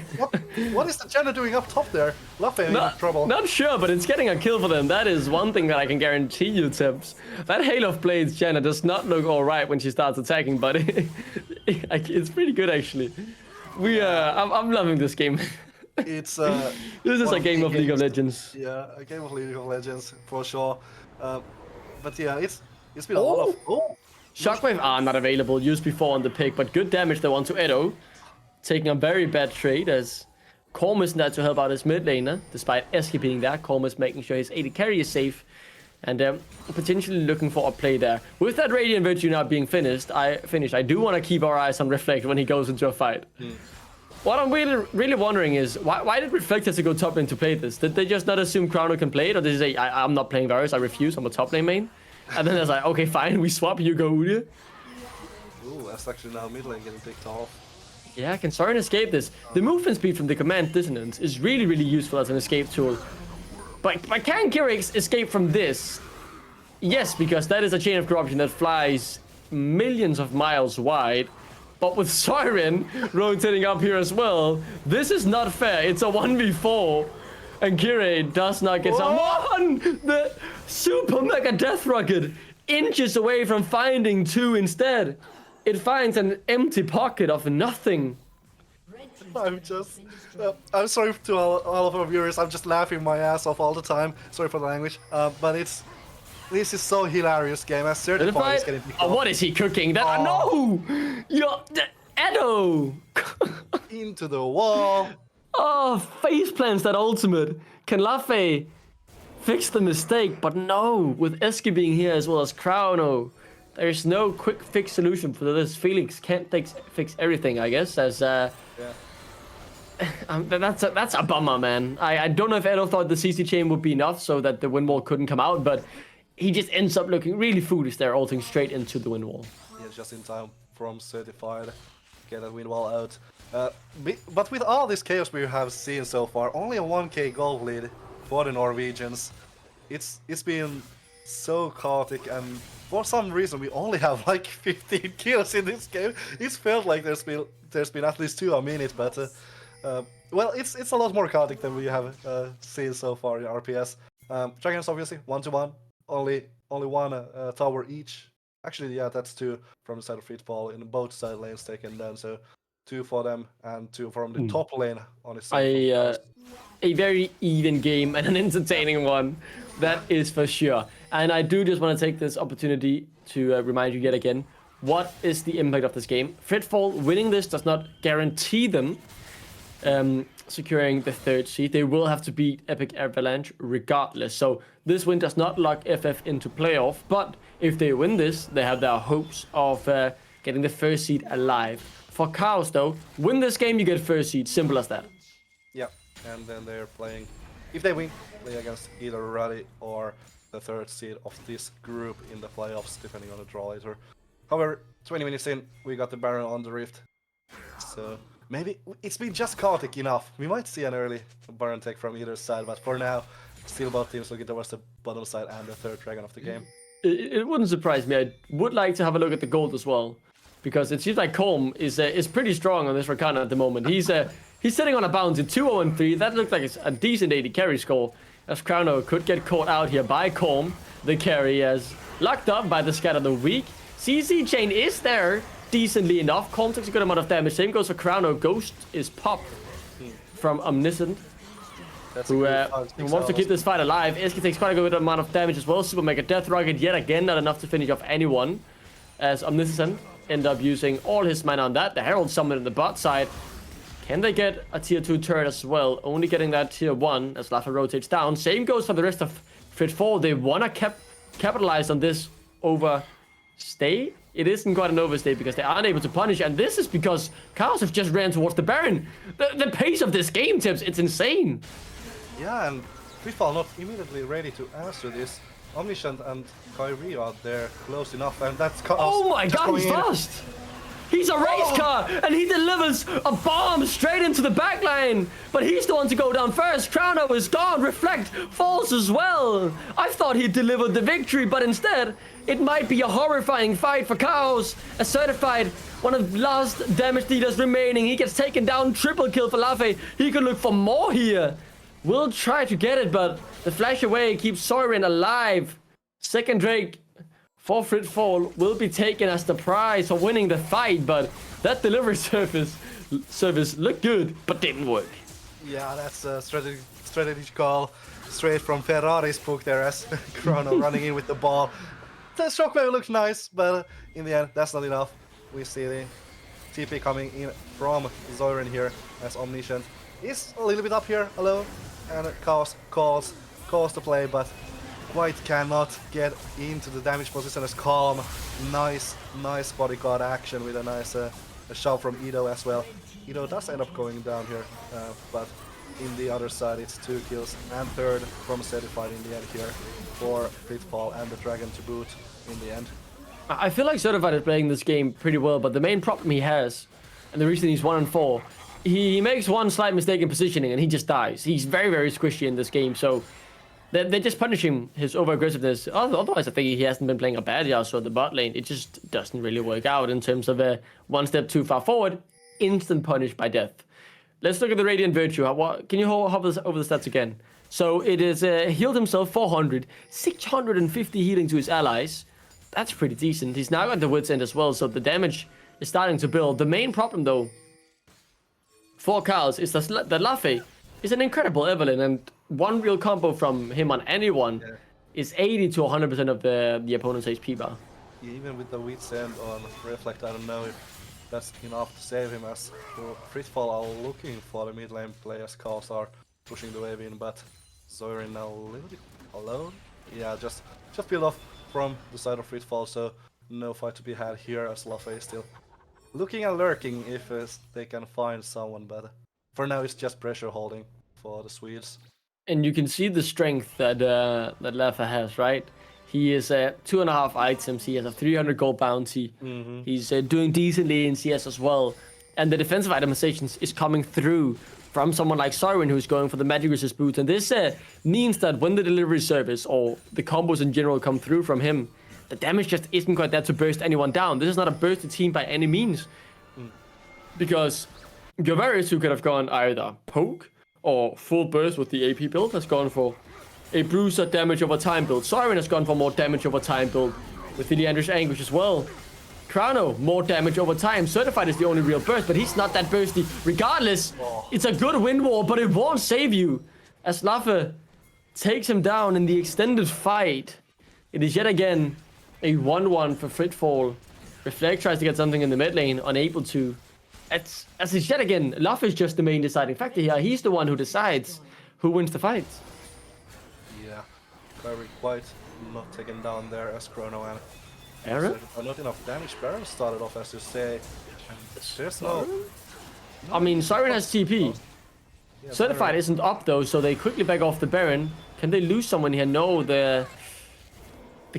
is the Janna doing up top there? Luffy in trouble. Not sure, but it's getting a kill for them. That is one thing that I can guarantee you, Tips. That Hail of Blades Janna does not look alright when she starts attacking, but it's pretty good actually. I'm loving this game. It's this is a game of League of Legends. Yeah, a game of League of Legends for sure. But yeah, it's been a lot of. Shockwave are not available, used before on the pick, but good damage they want to Edo. Taking a very bad trade as Calm is there to help out his mid laner, despite Eski being there. Calm is making sure his AD carry is safe, and potentially looking for a play there. With that Radiant Virtue now being finished, I do want to keep our eyes on Reflect when he goes into a fight. What I'm really wondering is, why did Reflect have to go top lane to play this? Did they just not assume Chrono can play it, or did they say, I'm not playing Varus, I refuse, I'm a top lane main? And then it's like, okay, fine, we swap, you go Udyr. Ooh, that's actually now mid lane getting picked off. Yeah, can Sorin escape this? The movement speed from the Command Dissonance is really, really useful as an escape tool. But can Keurig escape from this? Yes, because that is a chain of corruption that flies millions of miles wide. But with Siren rotating up here as well, this is not fair. It's a 1v4. And Keurig does not get someone. The super mega death rocket inches away from finding 2 instead. It finds an empty pocket of nothing. I'm sorry to all of our viewers. I'm just laughing my ass off all the time. Sorry for the language. But this is so hilarious game. As certified is getting what is he cooking? That no, Edo into the wall. Oh, face plants that ultimate. Can Lafay fix the mistake? But no, with Eski being here as well as Crowno, there's no quick fix solution for this. Felix can't fix everything, I guess. As that's a bummer, man. I don't know if Edo thought the CC chain would be enough so that the wind wall couldn't come out, but he just ends up looking really foolish there, ulting straight into the wind wall. Yeah, just in time from certified. Get that wind wall out. But with all this chaos we have seen so far, only a 1k gold lead for the Norwegians. It's been so chaotic, and for some reason we only have like 15 kills in this game. It's felt like there's been at least 2 a minute, but well, it's a lot more chaotic than we have seen so far in RPS. Dragons obviously 1-1, only one tower each. Actually, yeah, that's 2 from the side of Fitfall in both side lanes taken down. So 2 for them and 2 from the top lane on his side. A very even game and an entertaining one, that is for sure. And I do just want to take this opportunity to remind you yet again, what is the impact of this game? Fitfall winning this does not guarantee them securing the 3rd seed. They will have to beat Epic Avalanche regardless. So this win does not lock FF into playoff, but if they win this, they have their hopes of getting the 1st seed alive. For Chaos though, win this game, you get 1st seed, simple as that. Yeah, and then they're playing, if they win, play against either Rally or the 3rd seed of this group in the playoffs, depending on the draw later. However, 20 minutes in, we got the Baron on the Rift. So maybe it's been just chaotic enough. We might see an early Baron take from either side, but for now, still both teams looking towards the bottom side and the 3rd dragon of the game. It wouldn't surprise me. I would like to have a look at the gold as well, because it seems like Colm is pretty strong on this Rakana at the moment. He's sitting on a bounce in 2-0-3. That looks like it's a decent AD carry score, as Crowno could get caught out here by Colm. The carry as locked up by the Scatter the Weak. CC chain is there decently enough. Colm takes a good amount of damage. Same goes for Crowno. Ghost is popped from Omniscient, who wants to keep this fight alive. Eski takes quite a good amount of damage as well. Super Mega Death Rocket yet again, not enough to finish off anyone, as Omniscient end up using all his mana on that. The Herald summoned in the bot side. Can they get a tier 2 turret as well? Only getting that tier 1 as Lafay rotates down. Same goes for the rest of Fitfall. They want to capitalize on this overstay. It isn't quite an overstay because they aren't able to punish, and this is because Chaos have just ran towards the Baron. The pace of this game, Tips, it's insane. Yeah, and Fitfall not immediately ready to answer this. Omniscient and Kyrie are there close enough, and that's Chaos. Oh my god, he's fast! He's a race car, and he delivers a bomb straight into the backline. But he's the one to go down first. Crowno is gone. Reflect falls as well. I thought he delivered the victory, but instead, it might be a horrifying fight for Chaos. A certified, one of the last damage dealers remaining. He gets taken down. Triple kill for Lafay. He could look for more here. Will try to get it, but the flash away keeps Soirin alive. Second Drake for Fitfall will be taken as the prize for winning the fight, but that delivery service looked good, but didn't work. Yeah, that's a strategy call straight from Ferrari's book there, as Chrono running in with the ball. The shockwave looks nice, but in the end, that's not enough. We see the TP coming in from Zorin here, as Omniscient is a little bit up here alone, and Chaos calls the play, but quite cannot get into the damage position as Calm. Nice bodyguard action with a nice a shove from Edo as well. Edo does end up going down here, but in the other side it's 2 kills and 3rd from Certified in the end here for Fitfall and the Dragon to boot in the end. I feel like Certified is playing this game pretty well, but the main problem he has, and the reason he's 1-4, he makes one slight mistake in positioning and he just dies. He's very squishy in this game, so They're just punishing his over-aggressiveness. Otherwise, I think he hasn't been playing a bad Yasuo at the bot lane. It just doesn't really work out in terms of one step too far forward, instant punish by death. Let's look at the Radiant Virtue. Can you hover over the stats again? So it is healed himself 400, 650 healing to his allies. That's pretty decent. He's now got the Wit's End as well, so the damage is starting to build. The main problem, though, for Karls is that Laffy is an incredible Evelyn, and one real combo from him on anyone is 80 to 100% of the opponent's HP bar. Even with the Wit's End on Reflect, I don't know if that's enough to save him, as Fritfall are looking for the mid lane players. Karls are pushing the wave in, but Zorin now a little bit alone. Yeah, just peel off from the side of Fritfall, so no fight to be had here, as Laffy is still looking and lurking if they can find someone, but for now it's just pressure holding for the Swedes. And you can see the strength that that Laffy has, right? He is at 2.5 items. He has a 300 gold bounty. He's doing decently in CS as well. And the defensive itemizations is coming through from someone like Zorin, who's going for the magic resist boots. And this means that when the delivery service or the combos in general come through from him, the damage just isn't quite there to burst anyone down. This is not a bursted team by any means. Because Gavarius, who could have gone either poke or full burst with the AP build, has gone for a bruiser damage over time build. Zorin has gone for more damage over time build with the Leandrish Anguish as well. Chrono, more damage over time. Certified is the only real burst, but he's not that bursty. Regardless, it's a good wind wall, but it won't save you. As Laffy takes him down in the extended fight, it is yet again a 1-1 for Fritfall. Reflect tries to get something in the mid lane, unable to. As it's yet again, Laffy is just the main deciding factor here. He's the one who decides who wins the fight. Yeah, very quite not taken down there as Chrono and Baron? not enough damage. Baron started off, as you say. And there's no... I mean, Zorin has TP. Yeah, Certified Baron. isn't up though, so they quickly back off the Baron. Can they lose someone here? No, the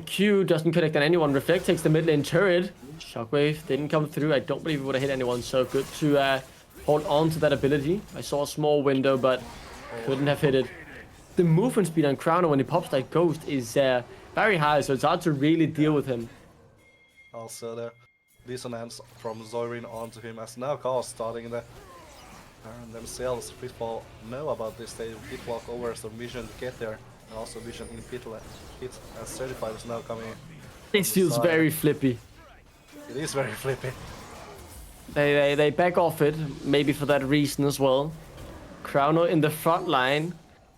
Q doesn't connect on anyone. Reflect takes the mid lane turret. Shockwave didn't come through. I don't believe it would have hit anyone, so good to hold on to that ability. I saw a small window, but couldn't have hit it. The movement speed on Chrono when he pops that ghost is very high, so it's hard to really deal with him. Also the dissonance from Zorin onto him, as now Karls starting the Baron themselves. Fritfall know about this. They did walk over some vision to get there. And also vision in pit as Certified is now coming in. This feels very flippy. It is very flippy. They back off it, maybe for that reason as well. Chrono in the front line,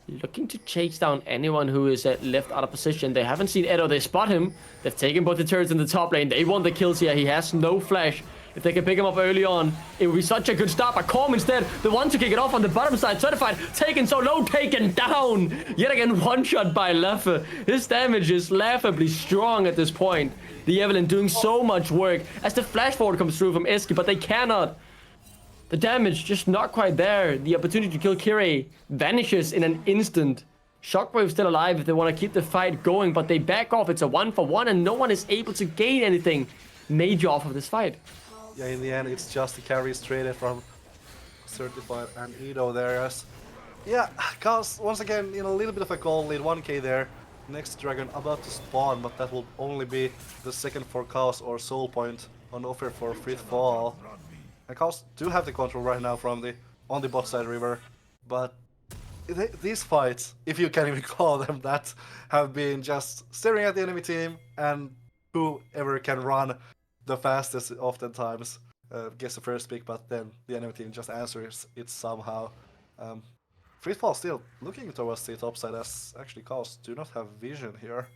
looking to chase down anyone who is left out of position. They haven't seen Edo, they spot him. They've taken both the turrets in the top lane. They want the kills here. He has no flash. If they can pick him up early on, it would be such a good start. But Corm instead, the one to kick it off on the bottom side. Certified, taken so low, taken down. Yet again, one shot by Laffy. His damage is laughably strong at this point. The Evelyn doing so much work as the flash forward comes through from Eski, but they cannot. The damage just not quite there. The opportunity to kill Kirei vanishes in an instant. Shockwave still alive if they want to keep the fight going, but they back off. It's a 1-for-1 and no one is able to gain anything major off of this fight. Yeah, in the end, it's just the carries traded from Certified and Edo there. As yeah, Karls once again in a little bit of a goal lead, 1k there. Next dragon about to spawn, but that will only be the second for Karls or soul point on offer for Fritfall. And Karls do have the control right now from on the bot side river, but these fights, if you can even call them that, have been just staring at the enemy team and whoever can run the fastest oftentimes gets the first pick, but then the enemy team just answers it somehow. Fritfall still looking towards the top side, as actually Karls do not have vision here.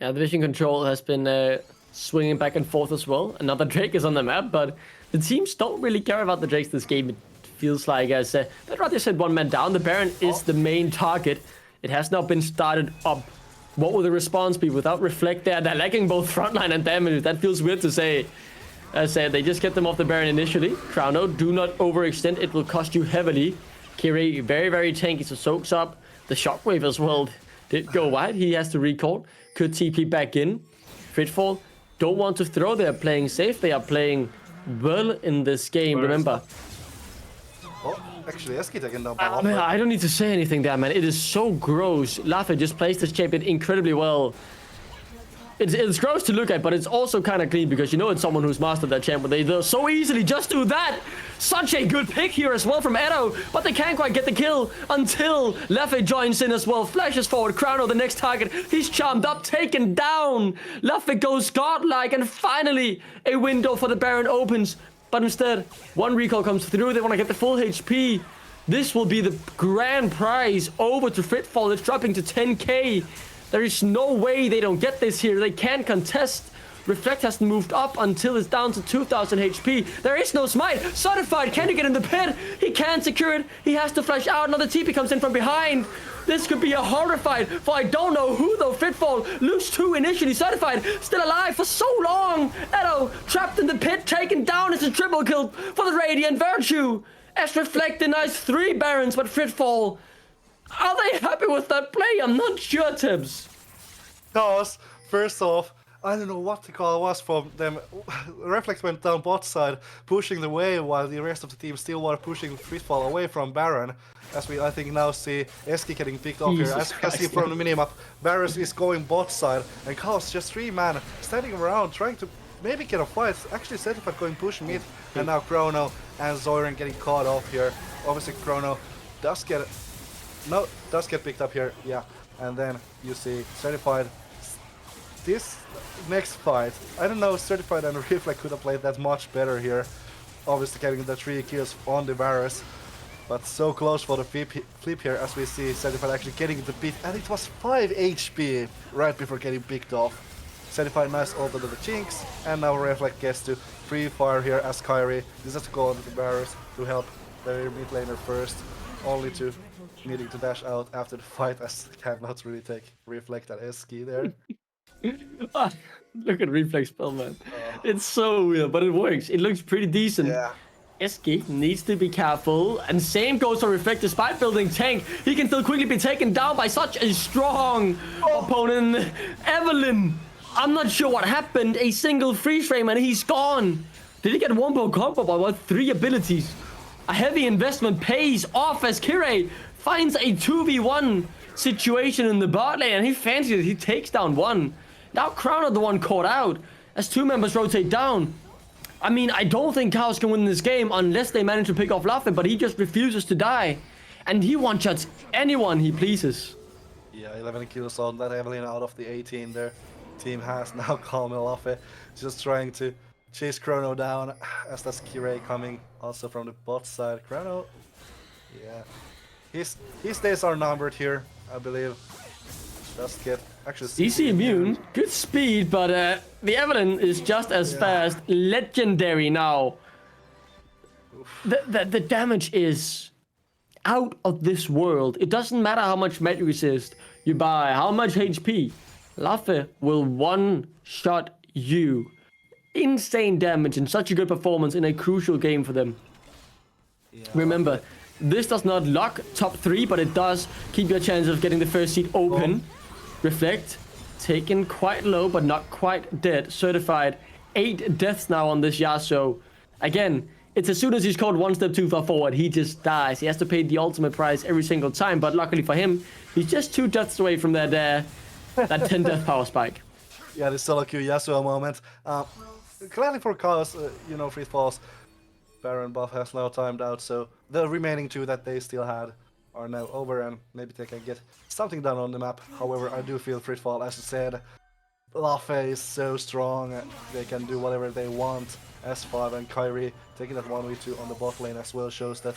Yeah, the vision control has been swinging back and forth as well. Another Drake is on the map, but the teams don't really care about the Drakes this game. It feels like, as they'd rather send one man down. The Baron is the main target. It has not been started up. What will the response be without Reflect there? They're lacking both frontline and damage. That feels weird to say. As I said, they just get them off the Baron initially. Chrono, do not overextend. It will cost you heavily. Kirei, very, very tanky, so soaks up. The Shockwave as well did go wide. He has to recall. Could TP back in. Fritfall don't want to throw. They are playing safe. They are playing well in this game, remember. Oh, Actually, Eski taken down by Man, Laffe. I don't need to say anything there, man. It is so gross. Laffe just plays this champion incredibly well. It's gross to look at, but it's also kind of clean because you know it's someone who's mastered that champ, but they'll so easily just do that. Such a good pick here as well from Edo, but they can't quite get the kill until Laffe joins in as well. Flashes forward, Crowno the next target. He's charmed up, taken down. Laffe goes godlike, and finally a window for the Baron opens. But instead, one recall comes through. They want to get the full HP. This will be the grand prize over to Fritfall. It's dropping to 10k. There is no way they don't get this here. They can't contest. Reflect has moved up until it's down to 2000 HP. There is no smite. Certified, can he get in the pit? He can't secure it. He has to flash out. Another TP comes in from behind. This could be a harder fight for I don't know who though. Fitfall lose 2 initially. Certified, still alive for so long. Edo trapped in the pit, taken down. It's a triple kill for the Radiant Virtue. As Reflect denies 3 Barons, but Fitfall, are they happy with that play? I'm not sure, Tibbs. Because, first off, I don't know what the call was from them. Reflex went down bot side, pushing the wave, while the rest of the team still were pushing Fritfall away from Baron. As we, I think, now see Eski getting picked off here. As you can see from the minimap, Varus is going bot side, and Chaos just 3 man standing around, trying to maybe get a fight. Actually, Certified going push mid, and now Chrono and Zoran getting caught off here. Obviously, Chrono does get picked up here, yeah. And then you see Certified. This next fight, I don't know, Certified and Reflect could have played that much better here. Obviously getting the 3 kills on the Varus, but so close for the flip here as we see Certified actually getting the beat, and it was 5 HP right before getting picked off. Certified nice ult onto the Jinx, and now Reflect gets to free fire here as Kyrie decides to go onto the Varus to help their mid laner first, only to needing to dash out after the fight as cannot really take Reflect and Eski there. Look at Reflex spell, man. It's so weird, but it works. It looks pretty decent. Yeah. Eski needs to be careful, and same goes for Reflect. Despite building tank, he can still quickly be taken down by such a strong opponent. Evelyn, I'm not sure what happened. A single freeze frame and he's gone. Did he get one more combo by what? 3 abilities? A heavy investment pays off as Kirei finds a 2v1 situation in the bot lane, and he fancies it. He takes down 1. Now Crown are the one caught out as 2 members rotate down. I mean, I don't think Chaos can win this game unless they manage to pick off Laffe, but he just refuses to die. And he one-shots anyone he pleases. Yeah, 11 kills on that Evelyn out of the 18 their team has now. Calm Laffe just trying to chase Chrono down as that's Kirei coming also from the bot side. Chrono, yeah, his days are numbered here, I believe. Just get actually CC immune, good speed, but the Evelyn is just as fast. Legendary now. The damage is out of this world. It doesn't matter how much magic resist you buy, how much HP. Laffe will one-shot you. Insane damage and such a good performance in a crucial game for them. Yeah, remember, this does not lock top 3, but it does keep your chance of getting the first seat open. Reflect, taken quite low, but not quite dead. Certified, 8 deaths now on this Yasuo. Again, it's as soon as he's caught 1 step too far forward, he just dies. He has to pay the ultimate price every single time, but luckily for him, he's just 2 deaths away from that 10 death power spike. Yeah, the solo queue Yasuo moment. Clearly for Chaos, you know, Free Falls, Baron buff has now timed out, so the remaining 2 that they still had are now over, and maybe they can get something done on the map. However, I do feel Fritfall, as I said, Laffe is so strong, they can do whatever they want. S5 and Kyrie taking that 1v2 on the bot lane as well shows that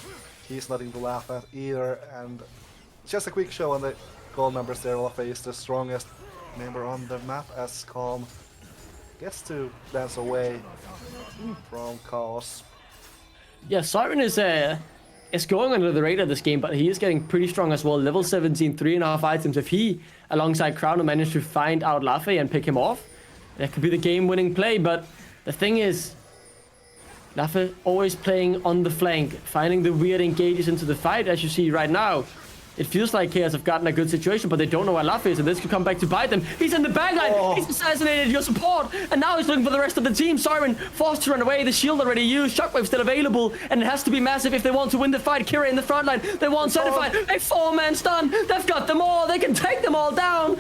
he's nothing to laugh at either. And just a quick show on the gold numbers there. Laffe is the strongest member on the map as Calm gets to dance away from Chaos. Yeah, Siren is going under the radar this game, but he is getting pretty strong as well. Level 17, 3.5 items. If he, alongside Crown, managed to find out Laffe and pick him off, that could be the game-winning play. But the thing is, Laffe always playing on the flank, finding the weird engages into the fight, as you see right now. It feels like Chaos have gotten a good situation, but they don't know where Laffe is, and this could come back to bite them. He's in the backline. Oh. He's assassinated your support, and now he's looking for the rest of the team. Siren forced to run away. The shield already used. Shockwave still available, and it has to be massive if they want to win the fight. Kira in the front line. They want certified. A 4-man stun. They've got them all. They can take them all down.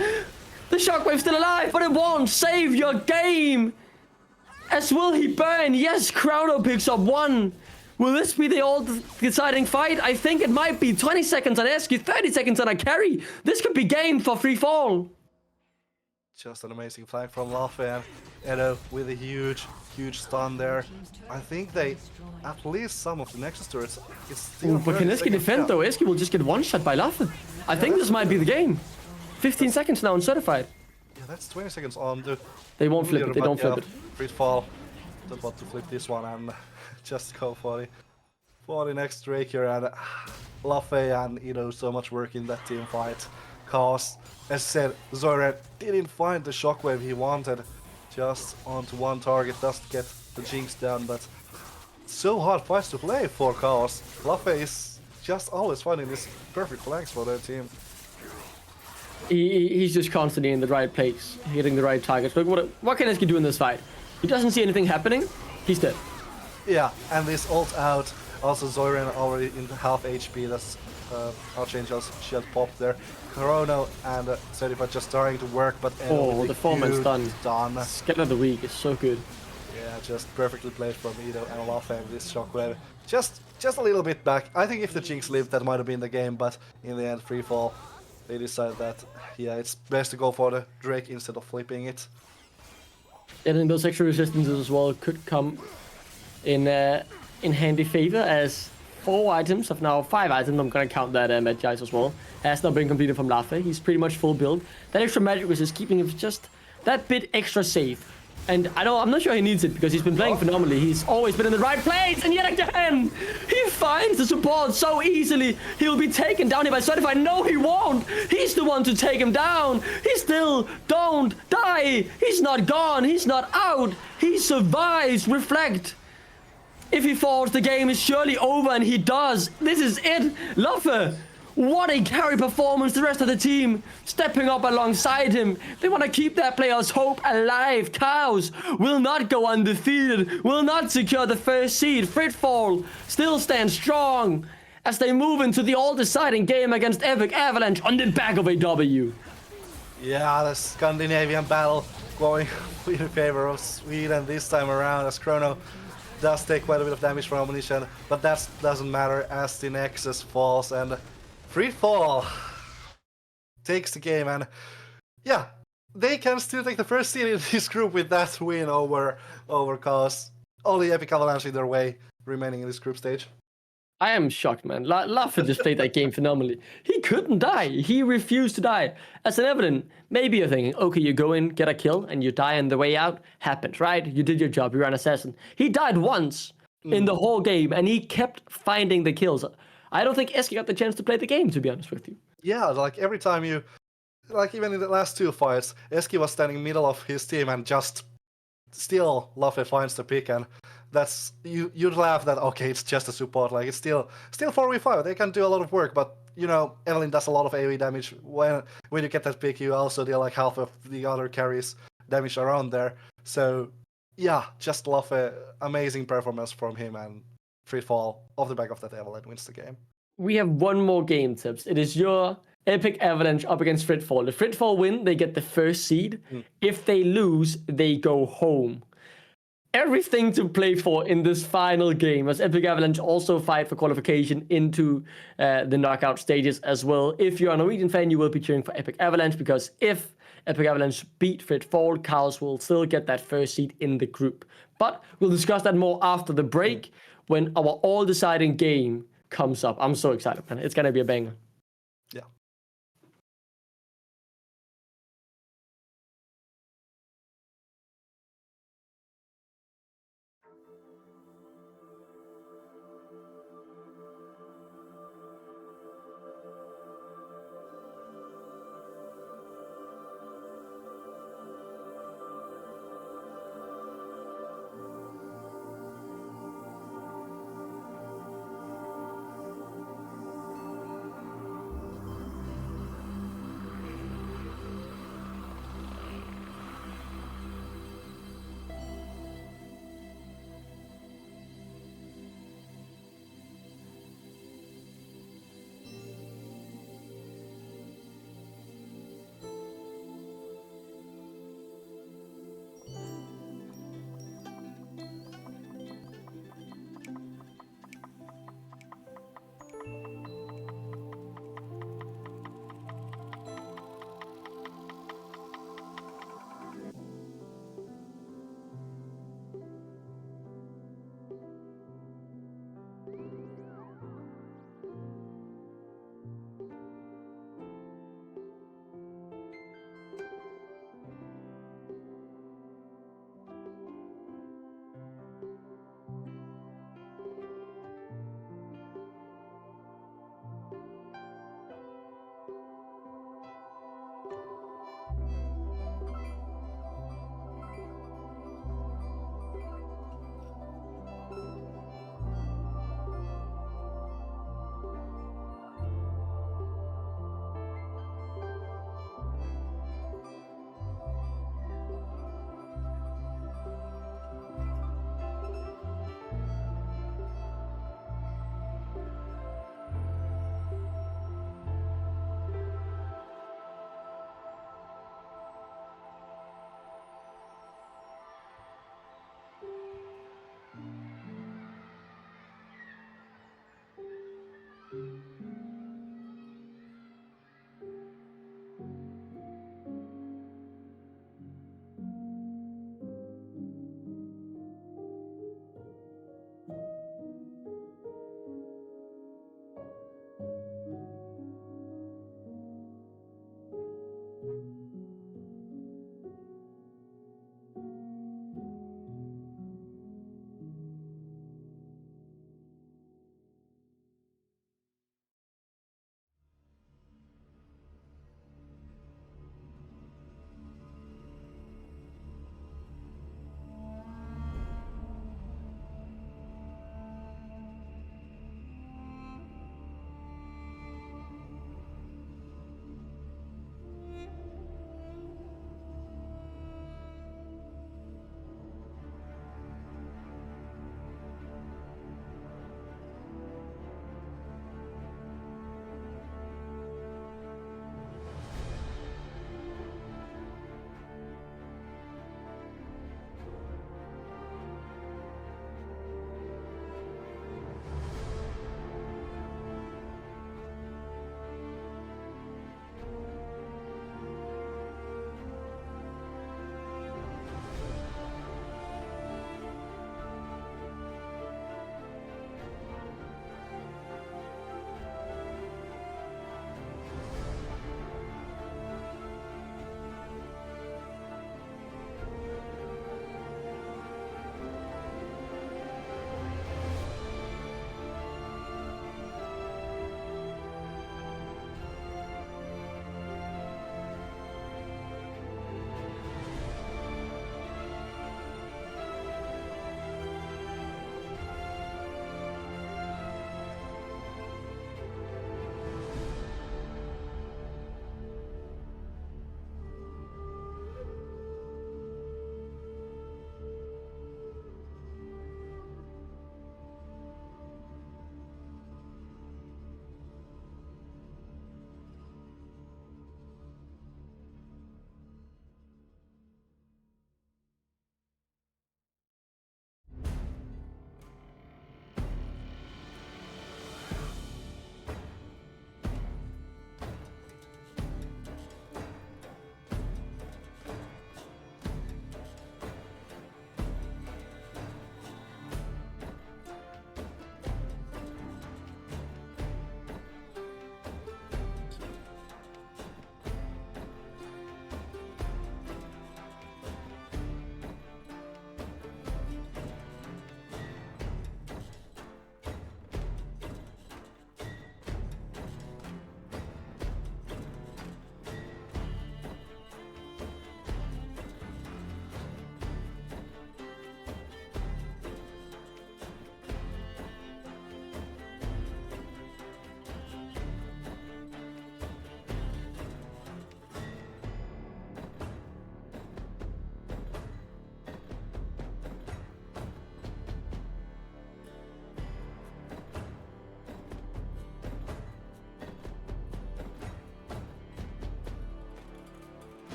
The Shockwave's still alive, but it won't save your game. As will he burn. Yes, Crowdo picks up 1. Will this be the all-deciding fight? I think it might be. 20 seconds on Eski, 30 seconds on a carry. This could be game for free fall. Just an amazing flank from Laffe, and Edo with a huge stun there. I think they, at least some of the Nexus turrets, it's still. Ooh, but can Eski defend though? Eski will just get one shot by Laffe. I think this might be the game. 15 seconds now on certified. Yeah, that's 20 seconds on the. They won't flip it. They don't flip it. Free fall. Don't want to flip this one and just go for the next Drake here, and Laffe and so much work in that team fight. Cause, as I said, Zoran didn't find the shockwave he wanted. Just onto one target, doesn't get the Jinx down, but so hard fights to play for Chaos. Laffe is just always finding this perfect flanks for their team. He's just constantly in the right place, hitting the right targets. Look, what can Eski do in this fight? He doesn't see anything happening. He's dead. Yeah, and this ult out. Also Zoran already in half HP. That's Archangel's shield popped there. Chrono and Certified just starting to work, but the 4-man stun. Done. Scatter of the week is so good. Yeah, just perfectly played from Edo and Laffe with this shockwave. Just a little bit back. I think if the Jinx lived, that might have been the game, but in the end, free fall. They decided that, yeah, it's best to go for the Drake instead of flipping it. And then those extra resistances as well could come in handy favor, as 4 items of now 5 items, I'm gonna count that Magi's as well, has now been completed from Laffe. He's pretty much full build. That extra magic resist keeping him just that bit extra safe. And I'm not sure he needs it because he's been playing phenomenally. He's always been in the right place, and yet again, he finds the support so easily. He'll be taken down here by Certified. No, he won't. He's the one to take him down. He still don't die. He's not gone. He's not out. He survives. Reflect. If he falls, the game is surely over, and he does. This is it. Laffe. What a carry performance. The rest of the team stepping up alongside him. They want to keep their players' hope alive. Chaos will not go undefeated, will not secure the first seed. Fritfall still stands strong as they move into the all-deciding game against Epic Avalanche on the back of a W. Yeah, the Scandinavian battle going in favor of Sweden this time around, as Chrono does take quite a bit of damage from ammunition, but that doesn't matter as the Nexus falls, and Free Fall takes the game, and yeah, they can still take the first seed in this group with that win over Chaos. Only Epic Avalanche in their way remaining in this group stage. I am shocked, man. Laffe just played that game phenomenally. He couldn't die. He refused to die. As an evident, maybe you're thinking, okay, you go in, get a kill, and you die on the way out. Happened, right? You did your job. You're an assassin. He died once in the whole game, and he kept finding the kills. I don't think Eski got the chance to play the game, to be honest with you. Yeah, like every time you, like even in the last 2 fights, Eski was standing middle of his team and just still Laffe finds the pick, and that's you'd laugh that okay, it's just a support, like it's still 4v5. They can do a lot of work, but Evelyn does a lot of AoE damage. When you get that pick, you also deal like half of the other carries damage around there. So yeah, just Laffe, amazing performance from him, and Free Fall off the back of that Evelyn wins the game. We have one more game, Tips. It is your Epic Avalanche up against Fritfall. If Fritfall win, they get the first seed. If they lose, they go home. Everything to play for in this final game, as Epic Avalanche also fight for qualification into the knockout stages as well. If you're a Norwegian fan, you will be cheering for Epic Avalanche, because if Epic Avalanche beat Fritfall, Chaos will still get that first seed in the group. But we'll discuss that more after the break when our all-deciding game comes up. I'm so excited, man. It's going to be a banger. Yeah.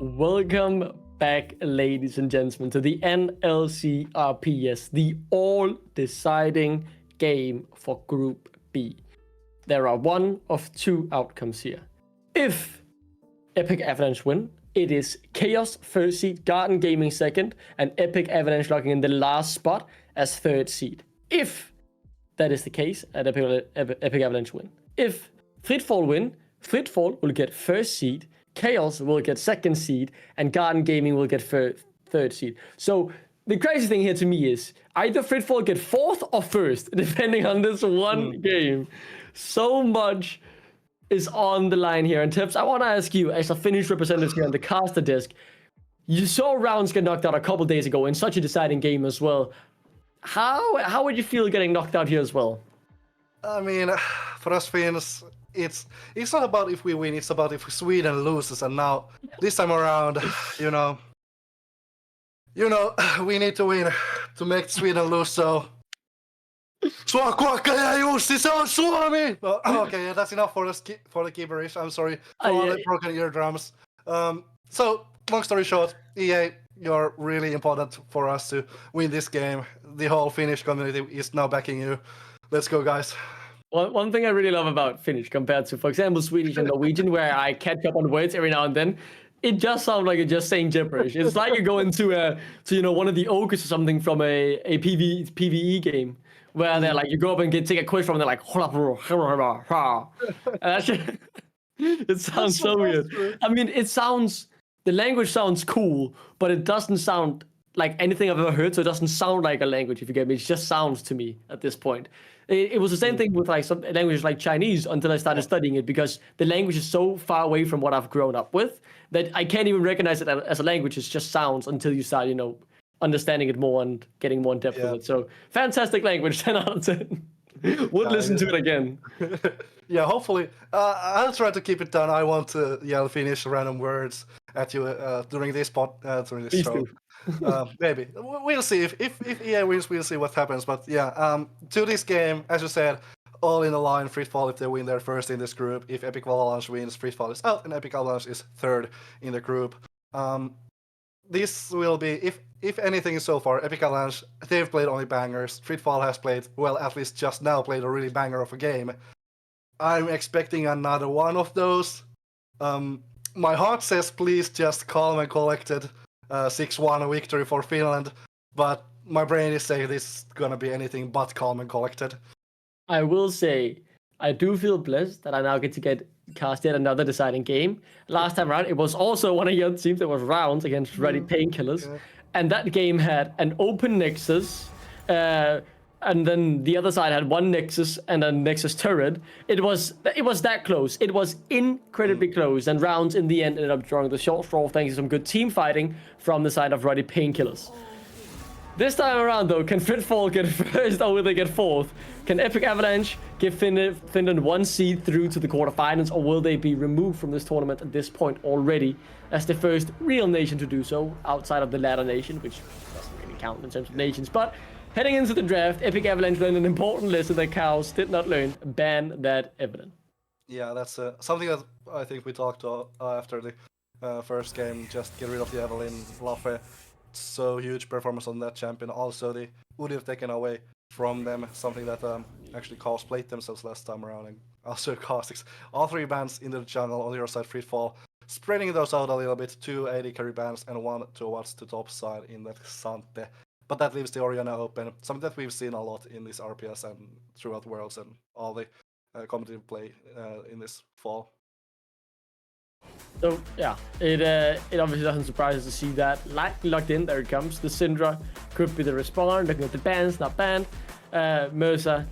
Welcome back, ladies and gentlemen, to the NLC RPS, the all-deciding game for Group B. There are one of two outcomes here. If Epic Avalanche win, it is Chaos first seed, Garden Gaming second, and Epic Avalanche locking in the last spot as third seed. If that is the case, and Epic Avalanche win. If Fritfall win, Fritfall will get first seed, Chaos will get second seed, and Garden Gaming will get third seed. So the crazy thing here to me is either Fritfall get fourth or first, depending on this one game. So much is on the line here. And Tips, I want to ask you, as a Finnish representative here on the caster desk, you saw rounds get knocked out a couple days ago in such a deciding game as well. How would you feel getting knocked out here as well? I mean, for us Finns, it's not about if we win, it's about if Sweden loses. And now, this time around, you know, we need to win to make Sweden lose, so... Sua kuokka ja Jussi, se on Suomi! Okay, that's enough for the gibberish. I'm sorry for all the broken eardrums. So, long story short, EA, you're really important for us to win this game. The whole Finnish community is now backing you. Let's go, guys. One thing I really love about Finnish compared to, for example, Swedish and Norwegian, where I catch up on words every now and then, it just sounds like you're just saying gibberish. It's like you go into one of the ogres or something from a PvE game, where they're like, you go up and take a quiz from, and they're like, and it sounds so weird. I mean, the language sounds cool, but it doesn't sound like anything I've ever heard, so it doesn't sound like a language, if you get me. It just sounds to me at this point. It was the same thing with like some languages like Chinese until I started studying it, because the language is so far away from what I've grown up with that I can't even recognize it as a language. It just sounds until you start, understanding it more and getting more in depth with it. So fantastic language, 10 out of 10. Would listen to it again. Yeah, hopefully. I'll try to keep it down. I want to yell Finnish random words at you during this show. Maybe we'll see if EA wins. We'll see what happens. But yeah, to this game, as you said, all in the line. Fritfall if they win, they're first in this group. If Epic Avalanche wins, Fritfall is out, and Epic Avalanche is third in the group. This will be, if anything so far, Epic Avalanche, they've played only bangers. Fritfall has played, well, at least just now played a really banger of a game. I'm expecting another one of those. My heart says please just calm and collected. 6-1 victory for Finland, but my brain is saying this is gonna be anything but calm and collected. I will say, I do feel blessed that I now get to cast yet another deciding game. Last time around, it was also one of your teams that was rounds against Ready Painkillers, and that game had an open Nexus, and then the other side had one Nexus and a Nexus turret. It was that close. It was incredibly close, and rounds in the end ended up drawing the short straw thanks to some good team fighting from the side of Ready Painkillers. This time around, though, can Fritfall get first or will they get fourth? Can Epic Avalanche give Finland one seed through to the quarterfinals, or will they be removed from this tournament at this point already as the first real nation to do so outside of the latter nation, which doesn't really count in terms of nations? But heading into the draft, Epic Avalanche learned an important lesson that cows did not learn. Ban that Evelyn. Yeah, that's something that I think we talked after the first game. Just get rid of the Evelyn, Laffe. So huge performance on that champion. Also, they would have taken away from them something that actually Chaos played themselves last time around. And also Caustics. All three bans in the jungle on your side, Fritfall. Spreading those out a little bit. 2 AD carry bans and 1 towards the top side in that Sante. But that leaves the Oriana open, something that we've seen a lot in this RPS and throughout Worlds and all the competitive play in this fall. So yeah, it obviously doesn't surprise us to see that locked in. There it comes. The Syndra could be the respawn. Looking at the bans, not banned. Mercer,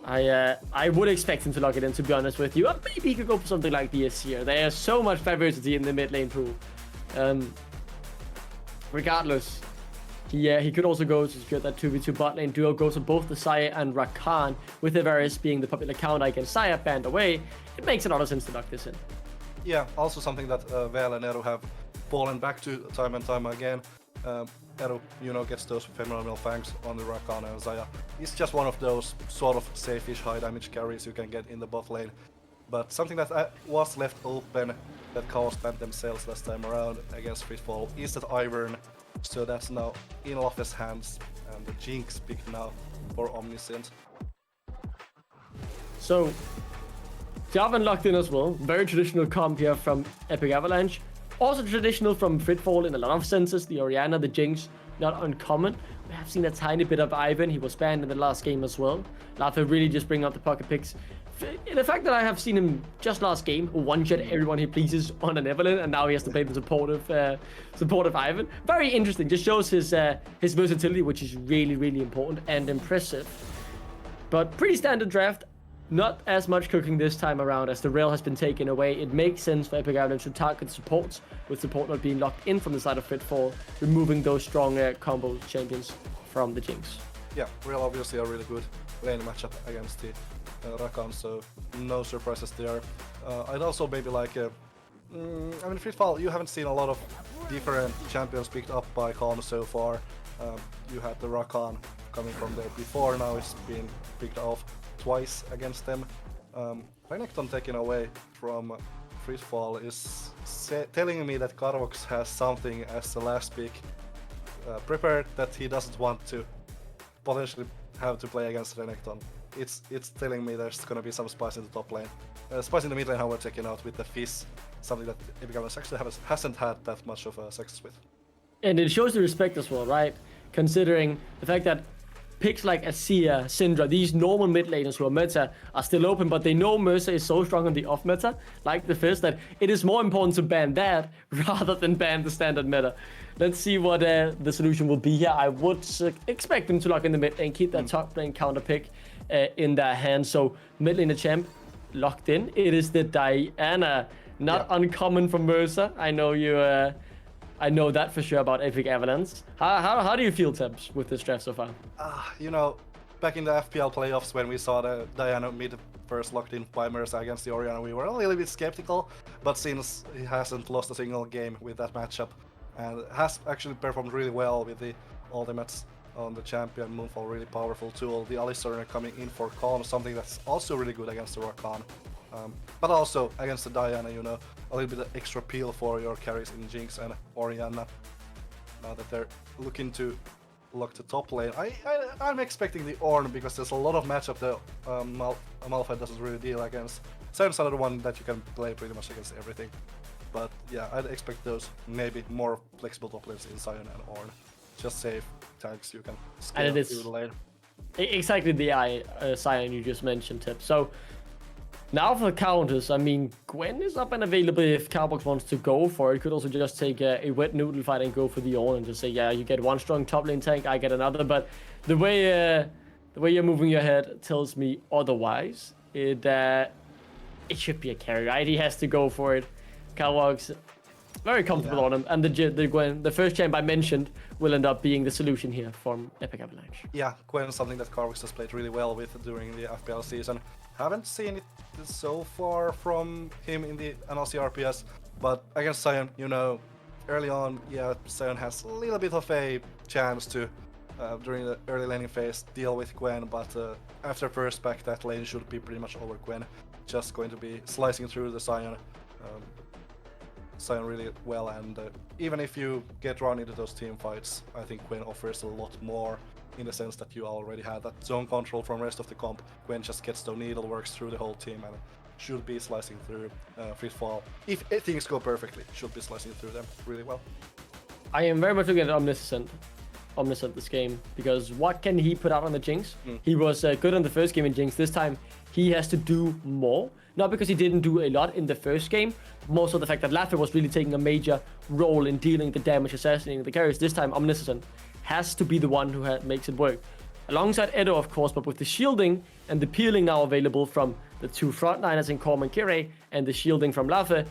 I would expect him to lock it in, to be honest with you. Or maybe he could go for something like DS here. There's so much diversity in the mid lane pool. Regardless. He could also go to secure that 2v2 bot lane duo, goes to both the Saya and Rakan, with the Varus being the popular counter against Saya banned away. It makes a lot of sense to lock this in. Yeah, also something that Vel and Eru have fallen back to time and time again. Eru, gets those phenomenal fangs on the Rakan and Saya. It's just one of those sort of safe-ish high damage carries you can get in the bot lane. But something that was left open that Chaos banned themselves last time around against Fritfall is that Ivern, so that's now in Lafe's hands, and the Jinx pick now for Omniscient. So, Jarvan locked in as well. Very traditional comp here from Epic Avalanche. Also traditional from Fritfall in a lot of senses. The Orianna, the Jinx, not uncommon. We have seen a tiny bit of Ivan. He was banned in the last game as well. Lafe really just bring out the pocket picks. The fact that I have seen him just last game one-shot everyone he pleases on an Evelyn, and now he has to play the supportive Ivan. Very interesting. Just shows his versatility, which is really, really important and impressive. But pretty standard draft. Not as much cooking this time around as the rail has been taken away. It makes sense for Epic Avalanche to target supports, with support not being locked in from the side of Fritfall, removing those strong combo champions from the Jinx. Yeah, rail obviously a really good lane matchup against the Rakan, so no surprises there. I'd also maybe like, I mean, Fritfall, you haven't seen a lot of different champions picked up by Calm so far. You had the Rakan coming from there before, now it's been picked off twice against them. Renekton taken away from Fritfall is telling me that Carvox has something as the last pick prepared that he doesn't want to potentially have to play against Renekton. It's telling me there's gonna be some spice in the top lane. Spice in the mid lane, however, taken out with the Fizz, something that Epic Avalanche actually hasn't had that much of success with. And it shows the respect as well, right? Considering the fact that picks like Asia, Syndra, these normal mid laners who are meta are still open, but they know Mercer is so strong on the off meta, like the Fizz, that it is more important to ban that rather than ban the standard meta. Let's see what the solution will be here. I would expect them to lock in the mid lane, keep that top lane counter pick in their hands. So mid lane champ locked in. It is the Diana, not uncommon from Mercer. I know you. I know that for sure about Epic Avalanche. How do you feel, Tebs, with this draft so far? You know, back in the FPL playoffs when we saw the Diana mid first locked in by Mercer against the Orianna, we were a little bit skeptical, but since he hasn't lost a single game with that matchup and has actually performed really well with the ultimates on the champion, Moonfall, really powerful tool. The Alistar coming in for Calm, something that's also really good against the Rakan. But also against the Diana, you know, a little bit of extra peel for your carries in Jinx and Orianna. Now that they're looking to lock the top lane, I'm expecting the Ornn because there's a lot of matchup that Malphite doesn't really deal against. Sion's another one that you can play pretty much against everything. But yeah, I'd expect those maybe more flexible top lanes in Sion and Ornn. Just save tanks you can scale through the lane. Exactly the Sion you just mentioned, Tip. So now for the counters, I mean, Gwen is up and available if Carbox wants to go for it. Could also just take a wet noodle fight and go for the Ornn and just say, yeah, you get one strong top lane tank, I get another. But the way you're moving your head tells me otherwise. It should be a carry, right? He has to go for it. Carbox, very comfortable on him. And the Gwen, the first champ I mentioned, will end up being the solution here from Epic Avalanche. Yeah, Gwen is something that Carbox has played really well with during the FPL season. Haven't seen it so far from him in the NLC RPS, but against Sion, you know, early on, yeah, Sion has a little bit of a chance to, during the early laning phase, deal with Gwen, but after first pack, that lane should be pretty much over Gwen. Just going to be slicing through the Sion really well, and even if you get run into those team fights, I think Gwen offers a lot more in the sense that you already have that zone control from rest of the comp. Gwen just gets the needle, works through the whole team, and should be slicing through Fritfall. If things go perfectly, should be slicing through them really well. I am very much looking at Omniscient this game, because what can he put out on the Jinx? He was good in the first game in Jinx. This time he has to do more. Not because he didn't do a lot in the first game, more so the fact that Lafe was really taking a major role in dealing the damage, assassinating the carries. This time Omniscient has to be the one who makes it work. Alongside Edo, of course, but with the shielding and the peeling now available from the two frontliners in Korm and Kire, and the shielding from Lafe,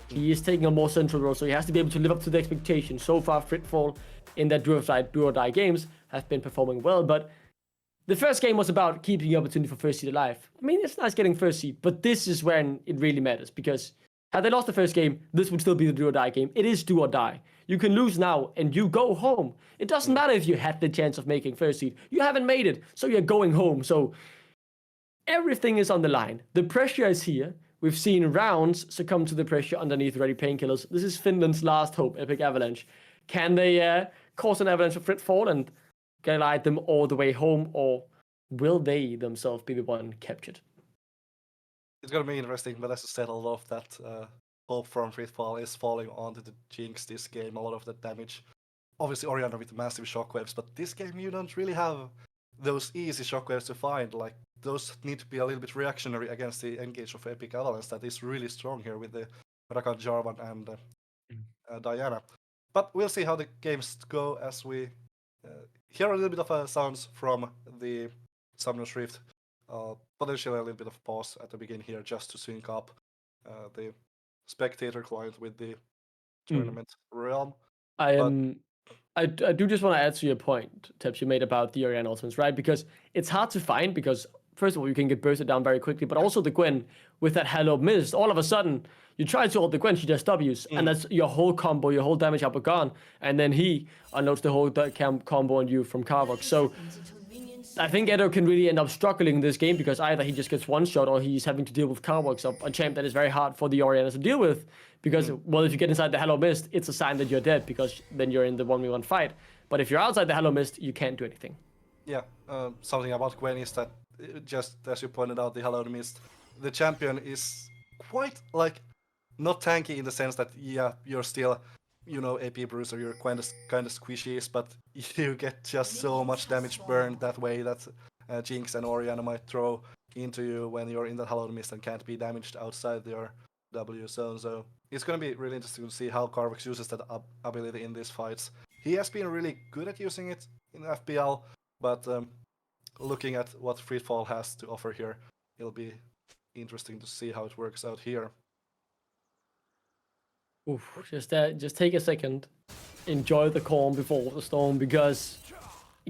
he is taking a more central role, so he has to be able to live up to the expectation. So far, Fritfall in their do or die games have been performing well, but the first game was about keeping the opportunity for first seed alive. I mean, it's nice getting first seed, but this is when it really matters, because had they lost the first game, this would still be the do or die game. It is do or die. You can lose now and you go home. It doesn't matter if you had the chance of making first seed. You haven't made it, so you're going home. So everything is on the line. The pressure is here. We've seen rounds succumb to the pressure underneath ready painkillers. This is Finland's last hope, Epic Avalanche. Can they cause an avalanche of Fritfall and guide them all the way home, or will they themselves be the one captured? It's gonna be interesting, but as I said, a lot of that hope from Fritfall is falling onto the Jinx this game. A lot of the damage. Obviously, Orianna with massive shockwaves, but this game you don't really have those easy shockwaves to find. Like, those need to be a little bit reactionary against the engage of Epic Avalanche that is really strong here with the Rakan, Jarvan, and Diana. But we'll see how the games go as we hear a little bit of sounds from the Summoner's Rift. Potentially a little bit of pause at the beginning here just to sync up the spectator client with the tournament realm. I do just want to add to your point, Teps, you made about the Orianna ultimates, right? Because it's hard to find because, first of all, you can get bursted down very quickly, but also the Gwen with that Hello Mist, all of a sudden, you try to hold the Gwen, she just W's, and that's your whole combo, your whole damage up are gone, and then he unloads the whole combo on you from Carvox. So I think Edo can really end up struggling in this game because either he just gets one shot or he's having to deal with Carvox, a champ that is very hard for the Orianna to deal with. Because, well, if you get inside the Hello Mist, it's a sign that you're dead because then you're in the 1v1 fight. But if you're outside the Hello Mist, you can't do anything. Yeah, something about Gwen is that, just as you pointed out, the Hello Mist, the champion is quite, like, not tanky in the sense that, yeah, you're still, you know, AP bruiser, you're kind of squishy, but you get just so much damage burned that way that Jinx and Orianna might throw into you when you're in the Hello Mist and can't be damaged outside your W zone. So it's going to be really interesting to see how Carvox uses that ability in these fights. He has been really good at using it in FPL, but looking at what Fritfall has to offer here, it'll be interesting to see how it works out here. Oof, just take a second, enjoy the calm before the storm, because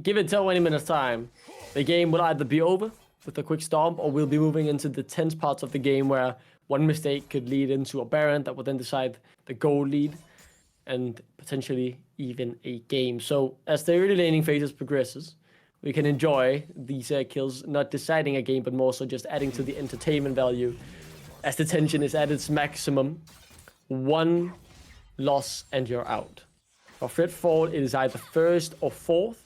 give it 20 minutes time, the game will either be over with a quick stomp, or we'll be moving into the tense parts of the game where one mistake could lead into a Baron that would then decide the goal lead and potentially even a game. So as the early laning phases progresses, we can enjoy these kills, not deciding a game, but more so just adding to the entertainment value as the tension is at its maximum. One loss and you're out. For Fritfall, it is either first or fourth.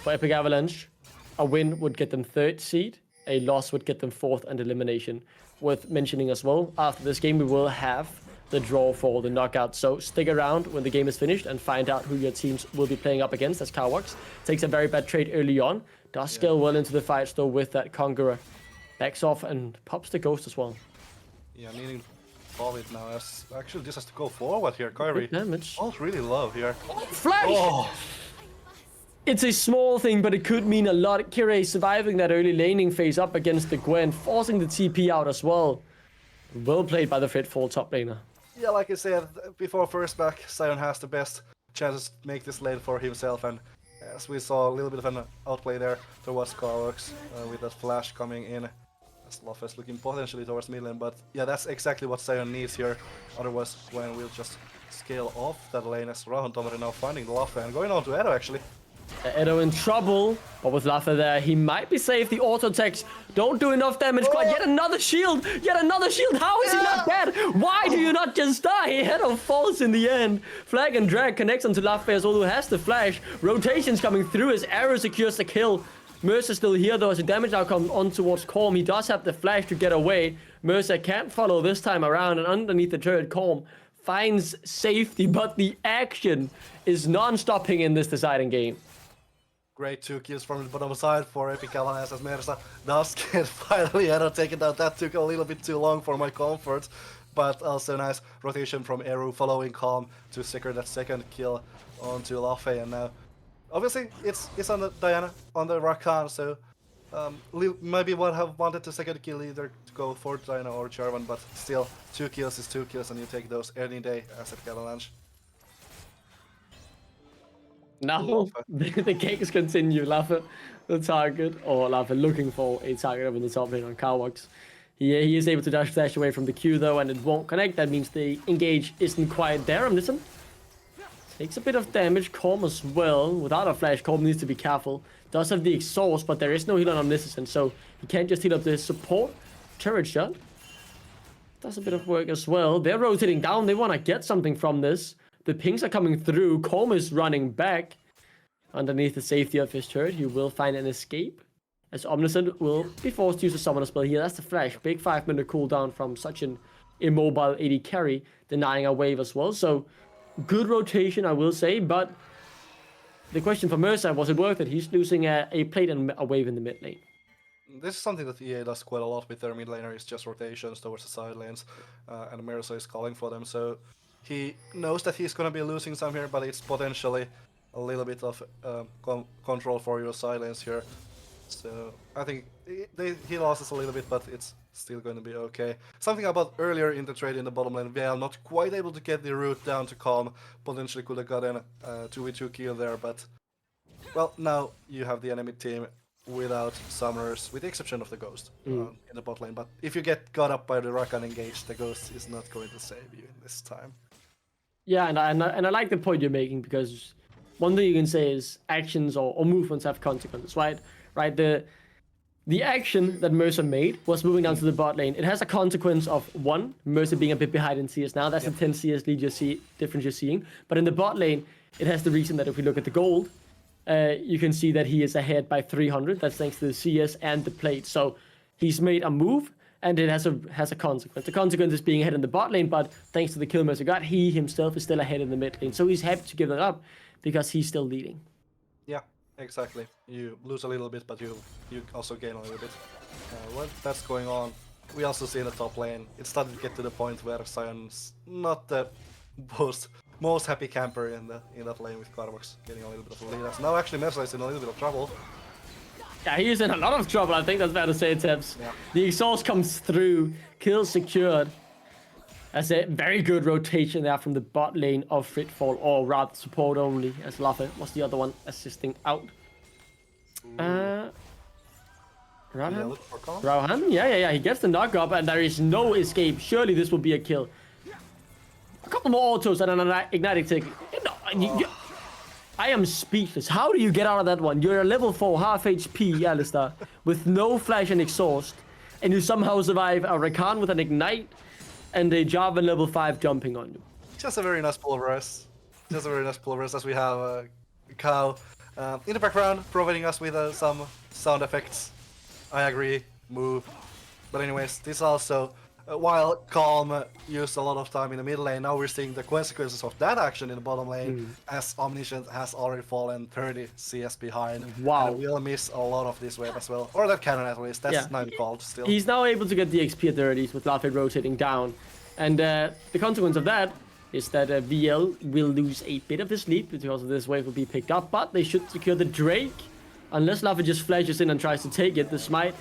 For Epic Avalanche, a win would get them third seed. A loss would get them fourth and elimination. Worth mentioning as well, after this game we will have the draw for the knockout. So stick around when the game is finished and find out who your teams will be playing up against, as Carvox takes a very bad trade early on. Does scale well into the fight still with that Conqueror. Backs off and pops the Ghost as well. Yeah, needing it now as actually this has to go forward here. Kyrie, damage. Oh, really low here. Flash! Oh. It's a small thing, but it could mean a lot. Kirei surviving that early laning phase up against the Gwen, forcing the TP out as well. Well played by the Fritfall top laner. Yeah, like I said, before first back, Sion has the best chances to make this lane for himself, and as we saw a little bit of an outplay there towards Carvox with that flash coming in. As Lafayette looking potentially towards mid lane, but yeah, that's exactly what Sion needs here. Otherwise, Gwen will just scale off that lane as Rohan Tomori now finding the Lafayette and going on to Edo actually. Edo in trouble, but with Lafayette there, he might be safe. The auto attacks don't do enough damage. Quite yet another shield! Yet another shield! How is he not dead? Why do you not just die? Edo falls in the end. Flag and drag connects onto Lafayette, who has the flash. Rotations coming through as Arrow secures the kill. Mercer still here though as the damage now comes on towards Corm. He does have the flash to get away. Mercer can't follow this time around, and underneath the turret, Corm finds safety, but the action is non-stopping in this deciding game. Great 2 kills from the bottom side for Epic Avalanche as Mercer does get finally taken out. That took a little bit too long for my comfort, but also nice rotation from Eru following Calm to secure that second kill onto Lafayette, and now obviously, it's on the Diana, on the Rakan, so maybe would have wanted the second kill either to go for Diana or Jarvan, but still, 2 kills is 2 kills, and you take those any day as Epic Avalanche. Now, the cakes continue. Lafayette, the target, or Lafayette looking for a target over the top lane on Carvox. He is able to dash away from the Q though, and it won't connect. That means the engage isn't quite there. Listen. Takes a bit of damage. Corm as well. Without a flash, Corm needs to be careful. Does have the exhaust, but there is no heal on Omniscient, so he can't just heal up the support. Turret shot. does a bit of work as well. They're rotating down. They want to get something from this. The pings are coming through. Colm is running back underneath the safety of his turret. He will find an escape, as Omniscient will be forced to use a summoner spell here. That's the flash. Big 5-minute cooldown from such an immobile AD carry, denying a wave as well. So good rotation, I will say, but the question for Mercer, was it worth it? He's losing a plate and a wave in the mid lane. This is something that EA does quite a lot with their mid laner, is just rotations towards the side lanes, and Mercer is calling for them, so he knows that he's going to be losing some here, but it's potentially a little bit of control for your side lanes here. So I think he lost us a little bit, but it's still going to be okay. Something about earlier in the trade in the bottom lane, they are not quite able to get the route down to Calm. Potentially could have gotten a 2v2 kill there, but well, now you have the enemy team without summoners, with the exception of the Ghost in the bot lane. But if you get got up by the Rakan engage, the Ghost is not going to save you in this time. Yeah, and I like the point you're making, because one thing you can say is actions or movements have consequences, right? Right. The action that Mercer made was moving down to the bot lane. It has a consequence of, one, Mercer being a bit behind in CS now. That's the 10 CS lead difference you're seeing. But in the bot lane, it has the reason that if we look at the gold, you can see that he is ahead by 300. That's thanks to the CS and the plate. So he's made a move, and it has a consequence. The consequence is being ahead in the bot lane, but thanks to the kill Mercer got, he himself is still ahead in the mid lane. So he's happy to give that up because he's still leading. Yeah, exactly. You lose a little bit, but you also gain a little bit. What that's going on, we also see in the top lane, it started to get to the point where Sion's not the most happy camper in that lane, with Carbox getting a little bit of a lead. So now actually Mercer is in a little bit of trouble. Yeah, he is in a lot of trouble. I think that's fair to say, Tibbs. Yeah. The exhaust comes through, kill secured. That's a very good rotation there from the bot lane of Fritfall, or rather support only, as Laffe was the other one assisting out. Rauhan? Yeah, he gets the knock up, and there is no escape. Surely this will be a kill. A couple more autos and an igniting tick. I am speechless. How do you get out of that one? You're a level 4 half HP, Alistar, with no flash and exhaust, and you somehow survive a Rakan with an ignite and a Jarvan level 5 jumping on you. Just a very nice pulverize. As we have Cow in the background, providing us with some sound effects. I agree, move. But anyways, this also, while Calm used a lot of time in the mid lane, now we're seeing the consequences of that action in the bottom lane, as Omniscient has already fallen 30 CS behind. Wow. And we'll miss a lot of this wave as well. Or that cannon at least, that's not called still. He's now able to get the XP at the 30s with Lafayette rotating down. And the consequence of that is that VL will lose a bit of his lead because of this wave will be picked up, but they should secure the Drake. Unless Lafayette just flashes in and tries to take it, the smite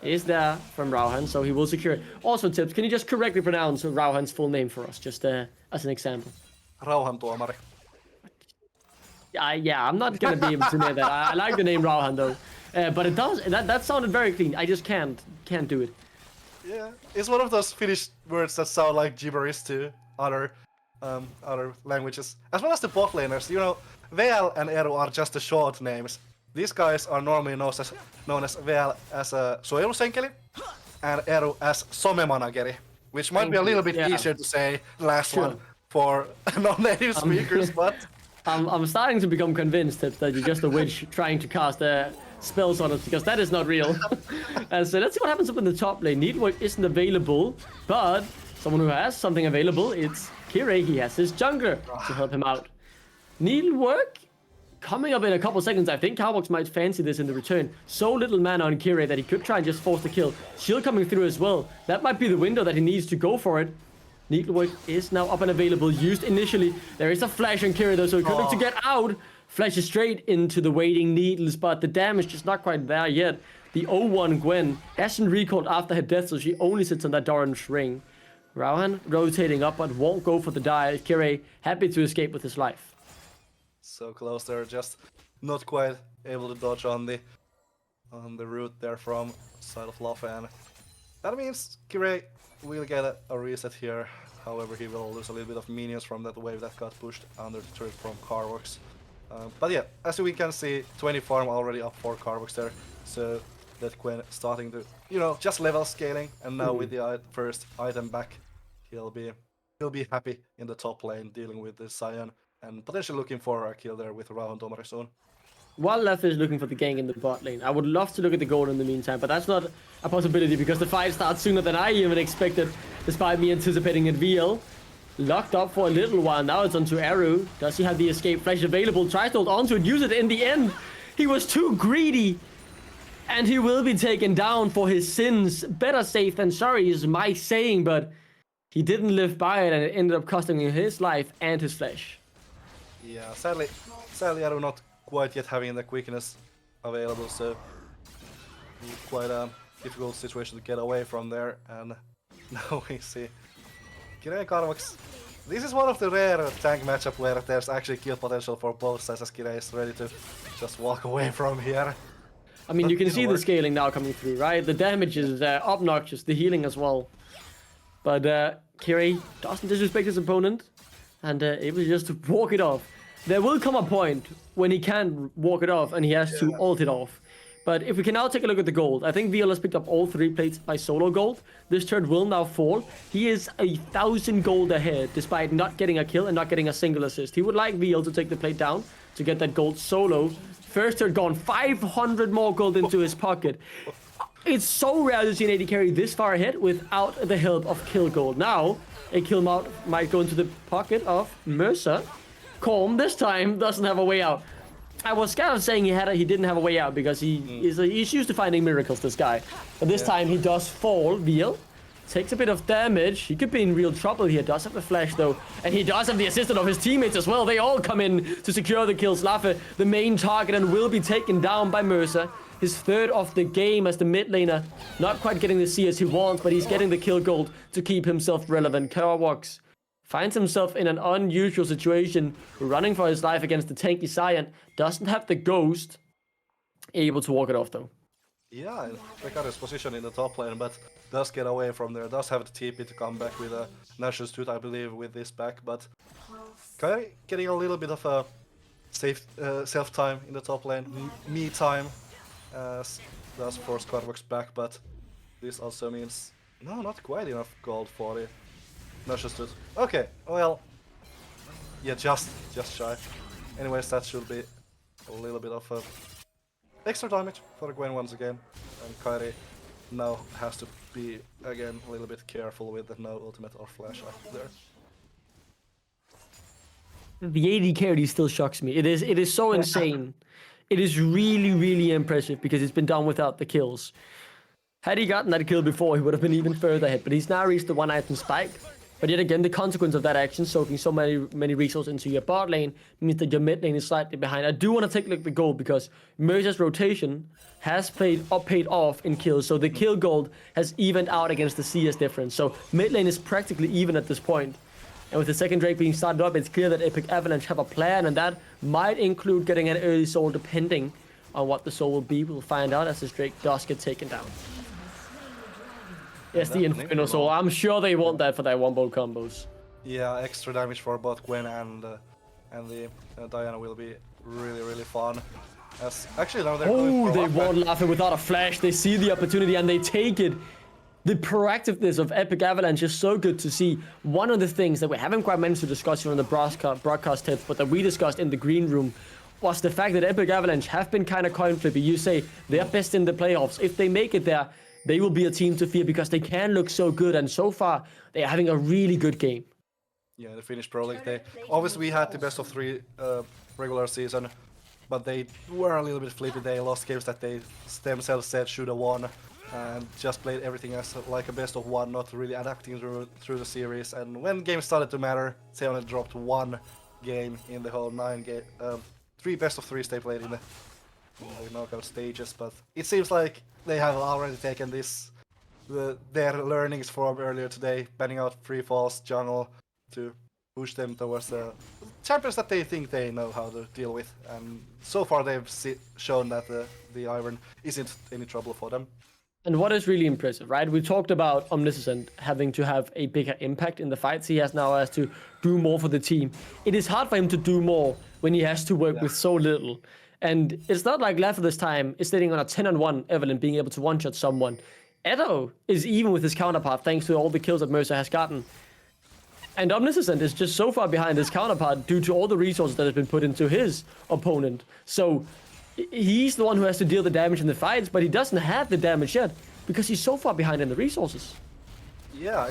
is there from Rauhan, so he will secure it. Also, Tips, can you just correctly pronounce Rauhan's full name for us, just as an example? Rauhan tuomari. Yeah, I'm not gonna be able to name that. I like the name Rauhan though, but it does that sounded very clean. I just can't do it. Yeah, it's one of those Finnish words that sound like gibberish to other languages, as well as the bot laners. You know, VL and Eru are just the short names. These guys are normally known as VL as a suojelusenkeli and Eru as somemanageri, which might be a little bit easier to say the last one for non-native speakers, but I'm starting to become convinced that you're just a witch trying to cast spells on us, because that is not real. So let's see what happens up in the top lane. Needwork isn't available, but someone who has something available, it's Kirei. He has his jungler to help him out. Needlework coming up in a couple seconds. I think Carbox might fancy this in the return. So little mana on Kirei that he could try and just force the kill. Shield coming through as well. That might be the window that he needs to go for it. Needlework is now up and available. Used initially. There is a flash on Kirei though, so he could look to get out. Flashes straight into the waiting needles, but the damage just not quite there yet. The 0-1 Gwen hasn't recalled after her death, so she only sits on that Doran's ring. Rauhan rotating up, but won't go for the dive. Kirei happy to escape with his life. So close there, just not quite able to dodge on the route there from side of Lafan. That means Kirei will get a reset here. However, he will lose a little bit of minions from that wave that got pushed under the turret from Carbox. But yeah, as we can see, 20 farm already up for Carbox there. So that Gwen starting to, just level scaling, and now with the first item back, he'll be happy in the top lane dealing with the Sion and potentially looking for a kill there with Rahun Tomari soon. While Left is looking for the gank in the bot lane, I would love to look at the gold in the meantime, but that's not a possibility because the fight starts sooner than I even expected, despite me anticipating it. VL locked up for a little while. Now it's onto Aru. Does he have the escape flash available? Tries to hold on to it, use it in the end. He was too greedy, and he will be taken down for his sins. Better safe than sorry is my saying, but he didn't live by it, and it ended up costing him his life and his flesh. Yeah, sadly, Aru not quite yet having the quickness available, so quite a difficult situation to get away from there. And now we see Kirei Karvax. This is one of the rare tank matchup where there's actually kill potential for both sides, as Kirei is ready to just walk away from here. I mean, you can see the scaling now coming through, right? The damage is obnoxious, the healing as well. But Kirei doesn't disrespect his opponent, and able just to walk it off. There will come a point when he can't walk it off and he has to ult it off. But if we can now take a look at the gold, I think VL has picked up all 3 plates by solo gold. This turret will now fall. He is 1,000 gold ahead despite not getting a kill and not getting a single assist. He would like VL to take the plate down to get that gold solo. First turret gone, 500 more gold into his pocket. It's so rare to see an AD carry this far ahead without the help of kill gold. Now, a kill might go into the pocket of Mercer. Calm this time doesn't have a way out. I was kind of saying he didn't have a way out because he's used to finding miracles, this guy. But this time he does fall. VL takes a bit of damage. He could be in real trouble here. Does have the flash though, and he does have the assistance of his teammates as well. They all come in to secure the kills. Laffe, the main target, and will be taken down by Mercer. His 3rd of the game as the mid laner. Not quite getting the C as he wants, but he's getting the kill gold to keep himself relevant. Karvax finds himself in an unusual situation, running for his life against the tanky Sion. Doesn't have the ghost. Able to walk it off though. Yeah, Ricardo's position in the top lane, but does get away from there. Does have the TP to come back with a Nashor's Tooth, I believe, with this back. But Kai getting a little bit of a self-time in the top lane. Me time does force Karvax back, but this also means not quite enough gold for it. Nashor's Tooth. Okay, well, yeah, just shy. Anyways, that should be a little bit of extra damage for Gwen once again, and Kairi now has to be again a little bit careful with the no ultimate or flash up there. The AD carry still shocks me. It is so insane. It is really, really impressive because it's been done without the kills. Had he gotten that kill before, he would have been even further ahead, but he's now reached the 1 item spike. But yet again, the consequence of that action, soaking so many resources into your bot lane, means that your mid lane is slightly behind. I do want to take a look at the gold because Mercer's rotation has paid off in kills. So the kill gold has evened out against the CS difference. So mid lane is practically even at this point. And with the second Drake being started up, it's clear that Epic Avalanche have a plan, and that might include getting an early soul depending on what the soul will be. We'll find out as this Drake does get taken down. Yes, the Inferno Soul. I'm sure they want that for their one-bolt combos. Yeah, extra damage for both Gwen and the Diana will be really, really fun. As actually now they're going for they won't laugh without a flash. They see the opportunity and they take it. The proactiveness of Epic Avalanche is so good to see. One of the things that we haven't quite managed to discuss here on the broadcast tips, but that we discussed in the green room, was the fact that Epic Avalanche have been kind of coin flippy. You say they're best in the playoffs. If they make it there, they will be a team to fear because they can look so good, and so far they are having a really good game. Yeah, the Finnish Pro League, they obviously had the best of 3 regular season, but they were a little bit flippy. They lost games that they themselves said should have won, and just played everything as like a best of 1, not really adapting through the series. And when games started to matter, they only dropped 1 game in the whole 9 game, 3 best of 3s they played in the knockout stages. But it seems like they have already taken their learnings from earlier today, banning out free falls, jungle, to push them towards the champions that they think they know how to deal with. And so far they've shown that the Iron isn't any trouble for them. And what is really impressive, right? We talked about Omniscient having to have a bigger impact in the fights. He has to do more for the team. It is hard for him to do more when he has to work with so little. And it's not like Left this time is sitting on a 10-on-1 Evelyn being able to one-shot someone. Edo is even with his counterpart thanks to all the kills that Mercer has gotten. And Omniscient is just so far behind his counterpart due to all the resources that have been put into his opponent. So he's the one who has to deal the damage in the fights, but he doesn't have the damage yet because he's so far behind in the resources. Yeah,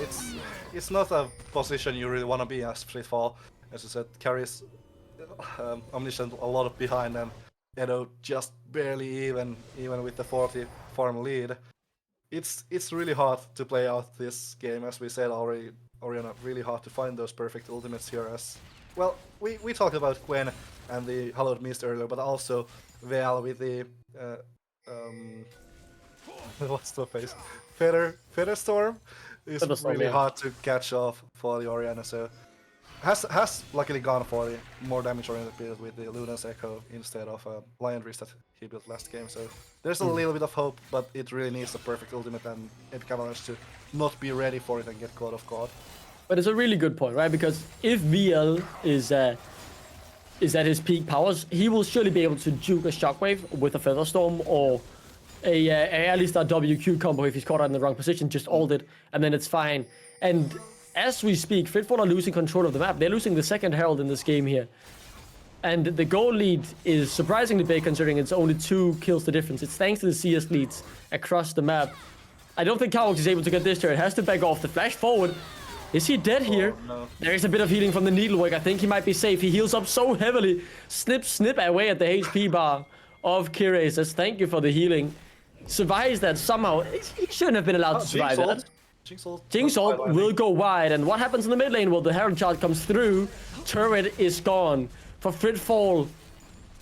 it's not a position you really want to be as Fritfall. As you said, carries Omniscient a lot of behind, and Edo just barely even with the 40 farm lead. It's really hard to play out this game, as we said already. Oriana, really hard to find those perfect ultimates here. As well, we talked about Gwen and the Hallowed Mist earlier, but also Veal with the what's the face? Feather Storm is really hard to catch off for the Oriana. So has luckily gone for the more damage-oriented build with the Luna's Echo instead of Lion Wrist that he built last game. So there's a little bit of hope, but it really needs the perfect ultimate and Epic Avalanche to not be ready for it and get caught off guard. But it's a really good point, right? Because if VL is at his peak powers, he will surely be able to juke a Shockwave with a Feather Storm or at least a WQ combo if he's caught out in the wrong position, just ult it, and then it's fine. And as we speak, Fritfall are losing control of the map. They're losing the second Herald in this game here. And the goal lead is surprisingly big considering it's only 2 kills the difference. It's thanks to the CS leads across the map. I don't think Cowbox is able to get this turret. Has to back off. The flash forward. Is he dead here? No. There is a bit of healing from the Needlework. I think he might be safe. He heals up so heavily. Snip away at the HP bar of Kirei. Says thank you for the healing. Survives that somehow. He shouldn't have been allowed to survive that. Jinxalt will go wide. And what happens in the mid lane? Well, the Herald charge comes through. Turret is gone. For Fritfall,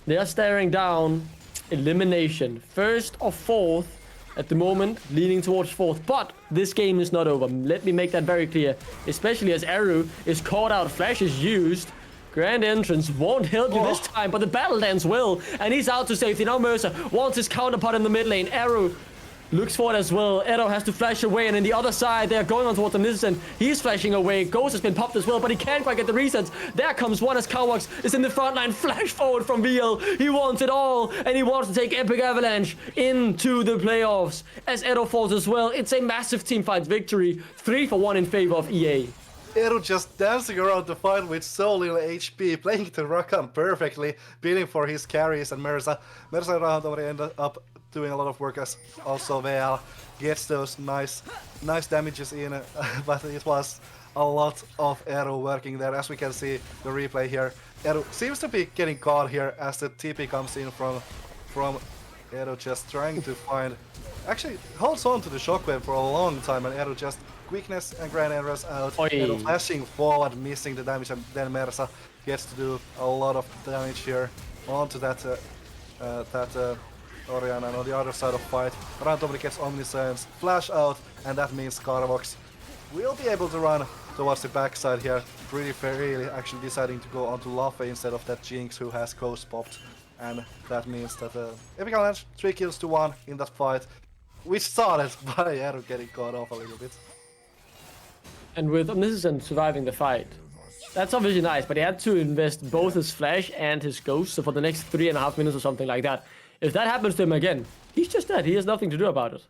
they are staring down. Elimination. First or fourth. At the moment, leaning towards fourth, but this game is not over. Let me make that very clear, especially as Aru is caught out, flash is used. Grand Entrance won't help you this time, but the Battle Dance will, and he's out to safety. Now Mercer wants his counterpart in the mid lane. Aru looks for it as well. Edo has to flash away, and on the other side, they're going on towards Omniscient. He's flashing away. Ghost has been popped as well, but he can't quite get the resets. There comes one as Cowbox is in the front line. Flash forward from VL. He wants it all, and he wants to take Epic Avalanche into the playoffs. As Edo falls as well, it's a massive teamfight victory. 3-1 in favor of EA. Edo just dancing around the fight with so little HP, playing the Rakan perfectly, bidding for his carries, and Mercer around already ended up doing a lot of work as also Veal gets those nice damages in, but it was a lot of Edo working there. As we can see the replay here, Edo seems to be getting caught here as the TP comes in from Edo, just trying to find, actually holds on to the Shockwave for a long time, and Edo just quickness and Grand Entrance out. Edo flashing forward, missing the damage, and then Mercer gets to do a lot of damage here onto that Oriana. And on the other side of fight, randomly gets Omniscience, flash out, and that means Carvox will be able to run towards the backside here, pretty freely, actually deciding to go onto Lafe instead of that Jinx who has Ghost popped. And that means that Epic Avalanche 3 kills to 1 in that fight, which started by Edo getting caught off a little bit. And with Omniscient surviving the fight, that's obviously nice, but he had to invest both his flash and his ghost, so for the next 3.5 minutes or something like that. If that happens to him again, he's just dead. He has nothing to do about it.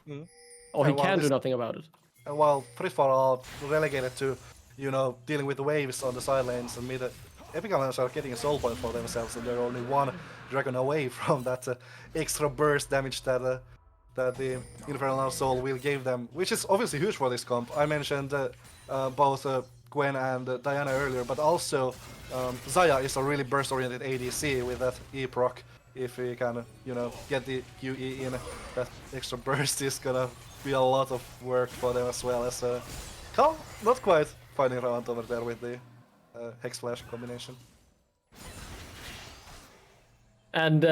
Or he can do nothing about it. And while Fritfall are relegated to, you know, dealing with the waves on the side lanes, and Epic Avalanche are getting a soul point for themselves, and they're only one dragon away from that extra burst damage that the Infernal Soul will give them, which is obviously huge for this comp. I mentioned both Gwen and Diana earlier, but also Xayah is a really burst-oriented ADC with that E-proc. If we can, you know, get the QE in, that extra burst is gonna be a lot of work for them as well as Cal not quite finding around over there with the Hex Flash combination. And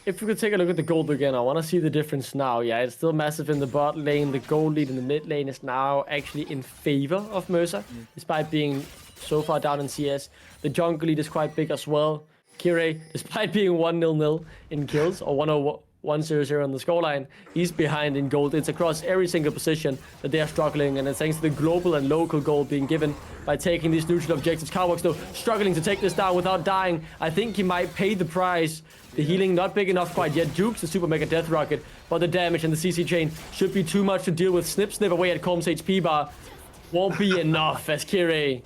if we could take a look at the gold again, I want to see the difference now. Yeah, it's still massive in the bot lane. The gold lead in the mid lane is now actually in favor of Mercer, despite being so far down in CS. The jungle lead is quite big as well. Kirei, despite being 1-0-0 in kills, or 1-0 on the scoreline. He's behind in gold. It's across every single position that they are struggling, and it's thanks to the global and local gold being given by taking these neutral objectives. Carbox, though, struggling to take this down without dying. I think he might pay the price. The healing not big enough quite yet. Jukes the Super Mega Death Rocket, but the damage and the CC chain should be too much to deal with. Snip away at Colm's HP bar. Won't be enough as Kirei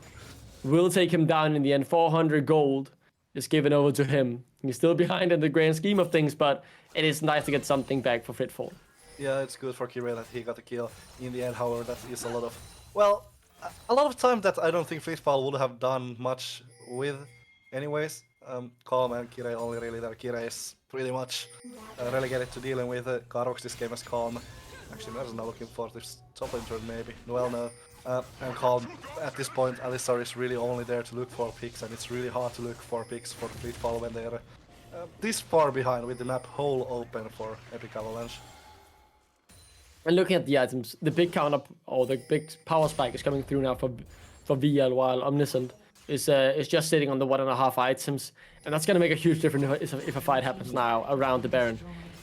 will take him down in the end. 400 gold is given over to him. He's still behind in the grand scheme of things, but it is nice to get something back for Fitfall. Yeah, it's good for Kirei that he got the kill in the end. However, that is a lot of time that I don't think Fitfall would have done much with anyways. Calm and Kirei only really there. Kirei is pretty much relegated to dealing with Carbox this game as Calm. Actually, Mer's now looking for this top lane turn maybe. Well, no. And Calm, at this point, Alistar is really only there to look for picks, and it's really hard to look for picks for the Fitfall when they're this far behind with the map hole open for Epic Avalanche. And looking at the items, the big counter or the big power spike is coming through now for VL, while Omniscient is just sitting on the 1.5 items, and that's gonna make a huge difference if a fight happens now around the Baron.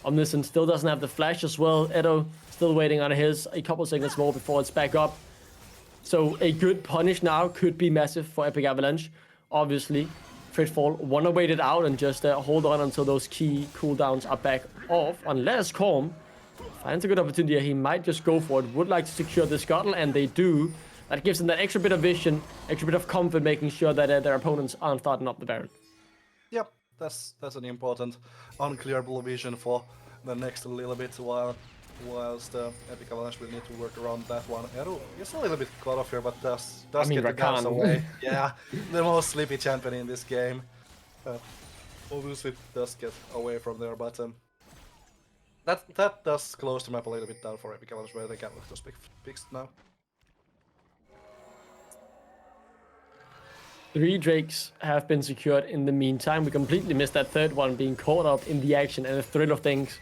Omniscient still doesn't have the flash as well. Edo still waiting on his, a couple seconds more before it's back up. So a good punish now could be massive for Epic Avalanche. Obviously, Fitfall wanna wait it out and just hold on until those key cooldowns are back off, unless Calm finds a good opportunity. He might just go for it. Would like to secure the scuttle, and they do. That gives them that extra bit of vision, extra bit of comfort, making sure that their opponents aren't starting up the Baron. Yep, that's an important unclearable vision for the next little bit, whilst Epic Avalanche will need to work around that one. Eru is a little bit caught off here, but does get the dance away. Yeah, the most sleepy champion in this game. Obviously does get away from there, but that does close the map a little bit down for Epic Avalanche, where they can look those picks now. 3 Drakes have been secured in the meantime. We completely missed that third one being caught up in the action and the thrill of things.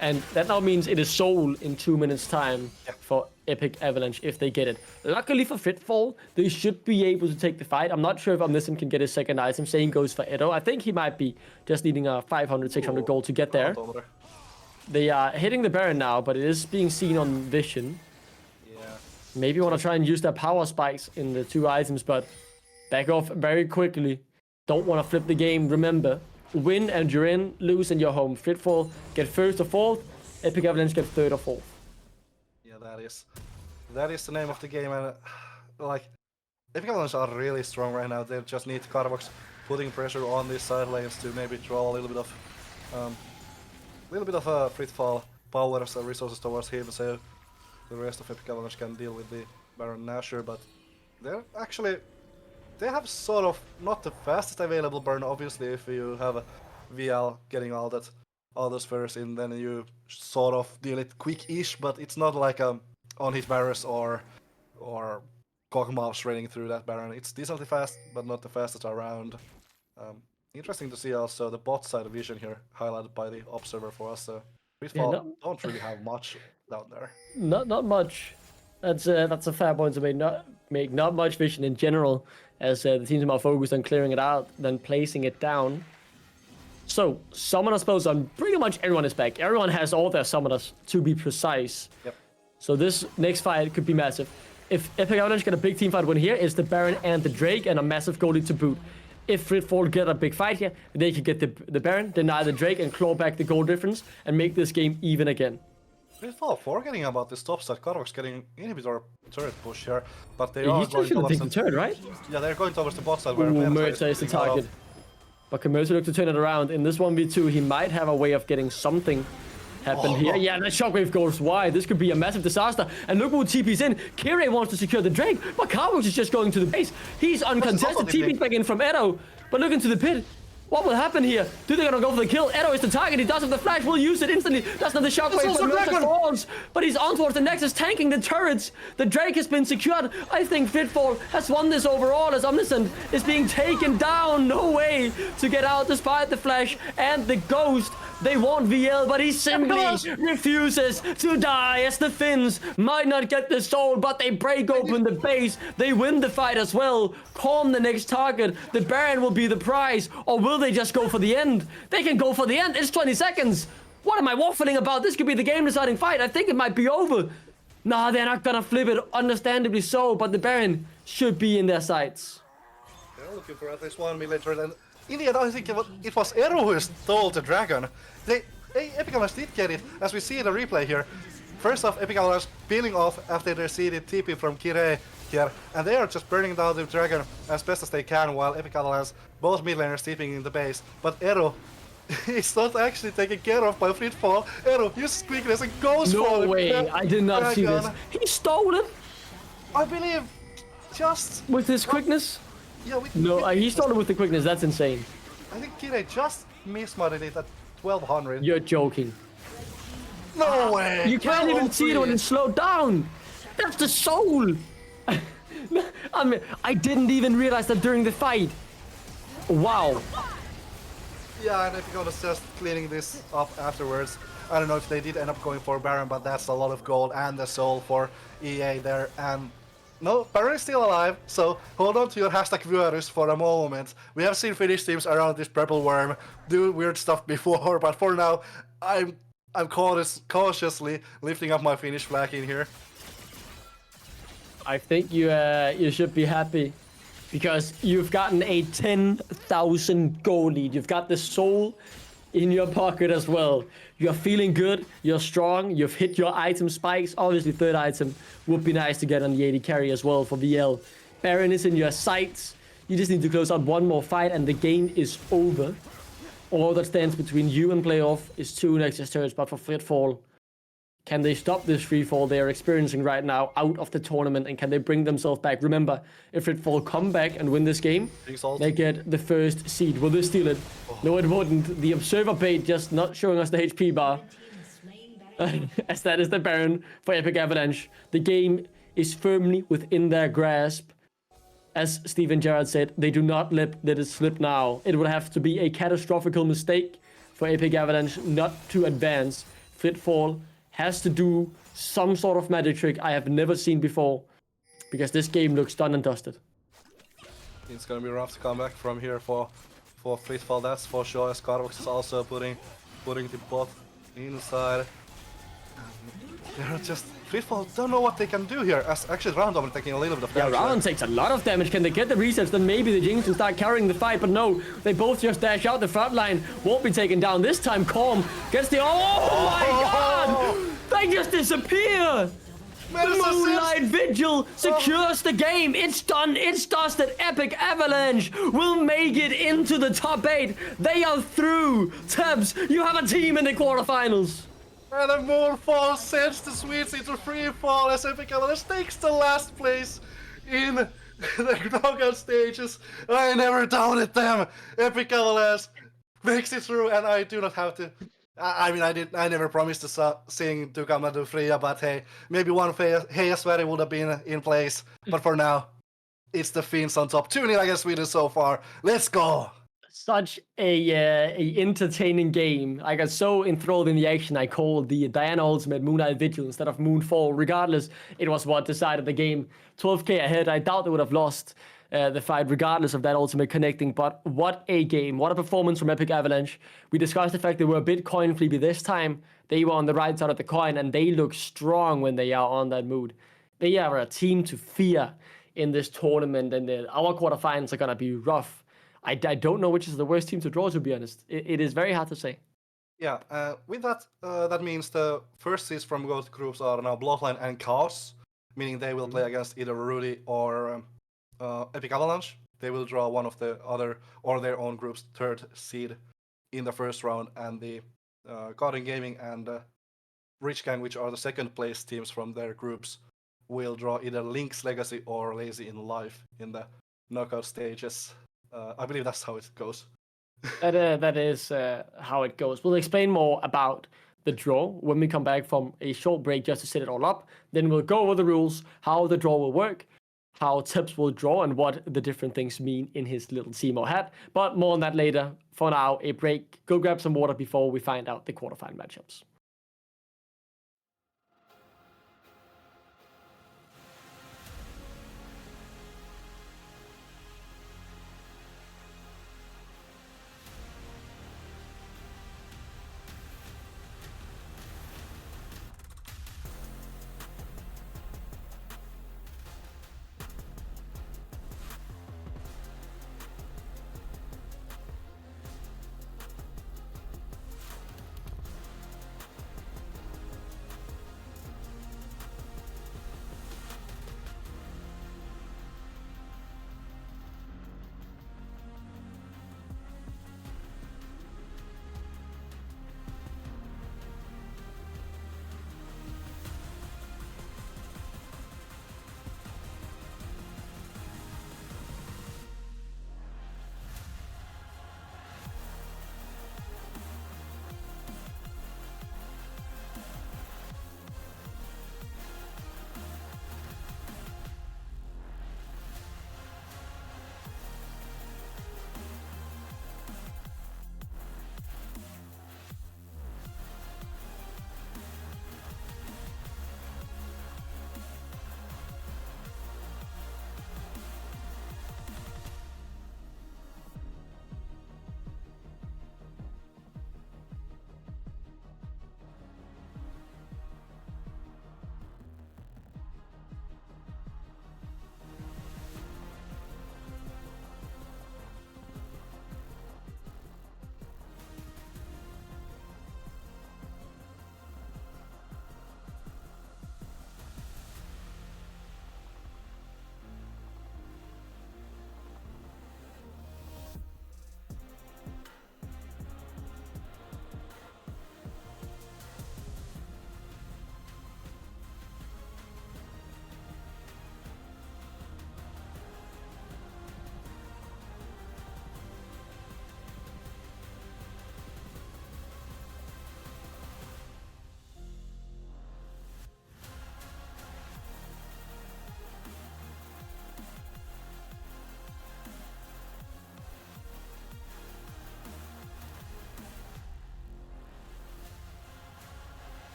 And that now means it is sold in 2 minutes time for Epic Avalanche if they get it. Luckily for Fitfall, they should be able to take the fight. I'm not sure if Omniscient can get his second item. Same goes for Edo. I think he might be just needing a 500, 600 gold to get there. They are hitting the Baron now, but it is being seen on vision. Yeah. Maybe want to try and use their power spikes in the 2 items, but back off very quickly. Don't want to flip the game. Remember, win and you're in, lose and you're home. Fitfall get first or fourth, Epic Avalanche get third or fourth. Yeah, that is the name of the game, and like Epic Avalanche are really strong right now. They just need Carbox putting pressure on these side lanes to maybe draw a little bit of Fitfall powers and resources towards him, so the rest of Epic Avalanche can deal with the Baron Nashor. But they have sort of not the fastest available burn. Obviously, if you have a VL getting all those first in, then you sort of deal it quick-ish. But it's not like on-hit barriers or Cogmouse raining through that Baron. It's decently fast, but not the fastest around. Interesting to see also the bot side vision here highlighted by the observer for us. Fitfall don't really have much down there. Not much. That's a fair point to make. Not much vision in general, as the teams are more focused on clearing it out than placing it down. So, summoner spells on pretty much everyone is back. Everyone has all their summoners, to be precise. Yep. So this next fight could be massive. If Epic Avalanche get a big team fight win here, it's the Baron and the Drake and a massive goalie to boot. If Fitfall get a big fight here, they could get the Baron, deny the Drake, and claw back the goal difference and make this game even again. Fitfall forgetting about this top side. Carbox getting inhibitor turret push here, but they are going towards the turret, right? Yeah, they're going towards the bot side where Mercer is the target. But can Mercer look to turn it around? In this 1v2, he might have a way of getting something happen here. Yeah, that shockwave goes wide. This could be a massive disaster. And look who TP's in. Kirei wants to secure the Drake, but Carbox is just going to the base. He's uncontested. TP's back in from Edo, but look into the pit. What will happen here? Do they gonna go for the kill? Edo is the target. He does have the flash. Will use it instantly. That's not the shockwave, but Mercer falls. But he's on towards the Nexus, tanking the turrets. The Drake has been secured. I think Fitfall has won this overall as Omniscient is being taken down. No way to get out despite the flash and the ghost. They want VL, but he simply refuses to die as the Finns might not get the soul, but they break open the base. They win the fight as well. Calm the next target. The Baron will be the prize, or will they just go for the end? They can go for the end. It's 20 seconds. What am I waffling about? This could be the game-deciding fight. I think it might be over. Nah, they're not gonna flip it, understandably so, but the Baron should be in their sights. They're looking for at least 1 million turret, and in the end, I think it was Eru who stole the dragon. Epic Alliance did get it, as we see in the replay here. First off, Epic Alliance peeling off after they received TP from Kirei here, and they are just burning down the dragon as best as they can, while Epic Alliance, both mid laners sleeping in the base. But Eru is not actually taken care of by Fritfall. Eru uses quickness and goes for No way, I did not see this. He stole it I believe just... with his quickness. Yeah, He stole it with the quickness. That's insane. I think Kirei just mismodded it at 1200. You're joking. No way! You can't even see it when it's slowed down. That's the soul. I mean, I didn't even realize that during the fight. Wow. Yeah, and Epic was just cleaning this up afterwards. I don't know if they did end up going for Baron, but that's a lot of gold and the soul for EA there. And no, Baron is still alive, so hold on to your hashtag viewers for a moment. We have seen Finnish teams around this purple worm do weird stuff before, but for now, I'm cautiously lifting up my Finnish flag in here. I think you should be happy because you've gotten a 10,000 goal lead. You've got the soul in your pocket as well. You're feeling good. You're strong. You've hit your item spikes. Obviously, third item would be nice to get on the AD carry as well for VL. Baron is in your sights. You just need to close out one more fight and the game is over. All that stands between you and playoff is 2 Nexus turrets, but for Fritfall, can they stop this free fall they are experiencing right now out of the tournament, and can they bring themselves back? Remember, if Fritfall come back and win this game, they get the first seed. Will they steal it? Oh. No, it wouldn't. The observer bait just not showing us the HP bar. As that is the Baron for Epic Avalanche. The game is firmly within their grasp. As Steven Gerrard said, they do not let it slip now. It would have to be a catastrophical mistake for Epic Avalanche not to advance. Fritfall has to do some sort of magic trick I have never seen before, because this game looks done and dusted. It's gonna be rough to come back from here for Fritfall, that's for sure. As Carvox is also putting the bot inside. They're just... Fritfall don't know what they can do here, as actually Random taking a little bit of damage. Yeah, Random takes a lot of damage. Can they get the resets? Then maybe the Jinx can start carrying the fight, but no. They both just dash out. The front line won't be taken down. This time, Corm gets the... Oh my god! They just disappear! The Moonlight Vigil secures the game. It's done. It's dusted. Epic Avalanche will make it into the top 8. They are through. Tabs, you have a team in the quarterfinals. And a Moonfall sends the Swedes into free fall as Epic Avalanche takes the last place in the knockout stages. I never doubted them. Epic Avalanche makes it through, and I do not have to. I mean, I never promised to sing to come to Freya, but hey, maybe one Hey Sverige would have been in place. But for now, it's the Finns on top. 2-0 against Sweden so far. Let's go. Such a entertaining game. I got so enthralled in the action, I called the Diana Ultimate Moonlight Vigil instead of Moonfall. Regardless, it was what decided the game. 12k ahead. I doubt they would have lost the fight regardless of that ultimate connecting. But what a game. What a performance from Epic Avalanche. We discussed the fact they were a bit coin flippy this time. They were on the right side of the coin, and they look strong when they are on that mood. They are a team to fear in this tournament, and our quarterfinals are going to be rough. I don't know which is the worst team to draw, to be honest. It is very hard to say. Yeah, with that, that means the first seeds from both groups are now Bloodline and Chaos, meaning they will play against either Rudy or Epic Avalanche. They will draw one of the other or their own group's third seed in the first round, and the Garden Gaming and Rich Gang, which are the second place teams from their groups, will draw either Link's Legacy or Lazy in Life in the knockout stages. I believe that's how it goes. That is how it goes. We'll explain more about the draw when we come back from a short break just to set it all up. Then we'll go over the rules, how the draw will work, how Tips will draw, and what the different things mean in his little Teemo hat. But more on that later. For now, a break. Go grab some water before we find out the quarterfinal matchups.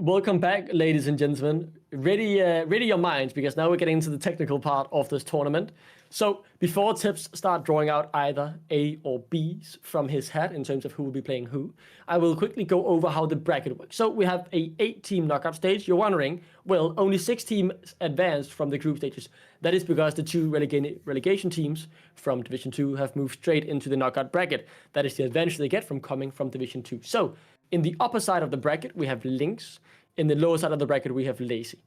welcome back, ladies and gentlemen. Ready your minds, because now we're getting into the technical part of this tournament. So before Tips start drawing out either A or B's from his hat in terms of who will be playing who, I will quickly go over how the bracket works. So we have a 8-team knockout stage. You're wondering, well, only 6 teams advanced from the group stages. That is because the 2 relegation teams from Division 2 have moved straight into the knockout bracket. That is the advantage they get from coming from Division 2. So in the upper side of the bracket, we have Lynx. In the lower side of the bracket, we have Lazy.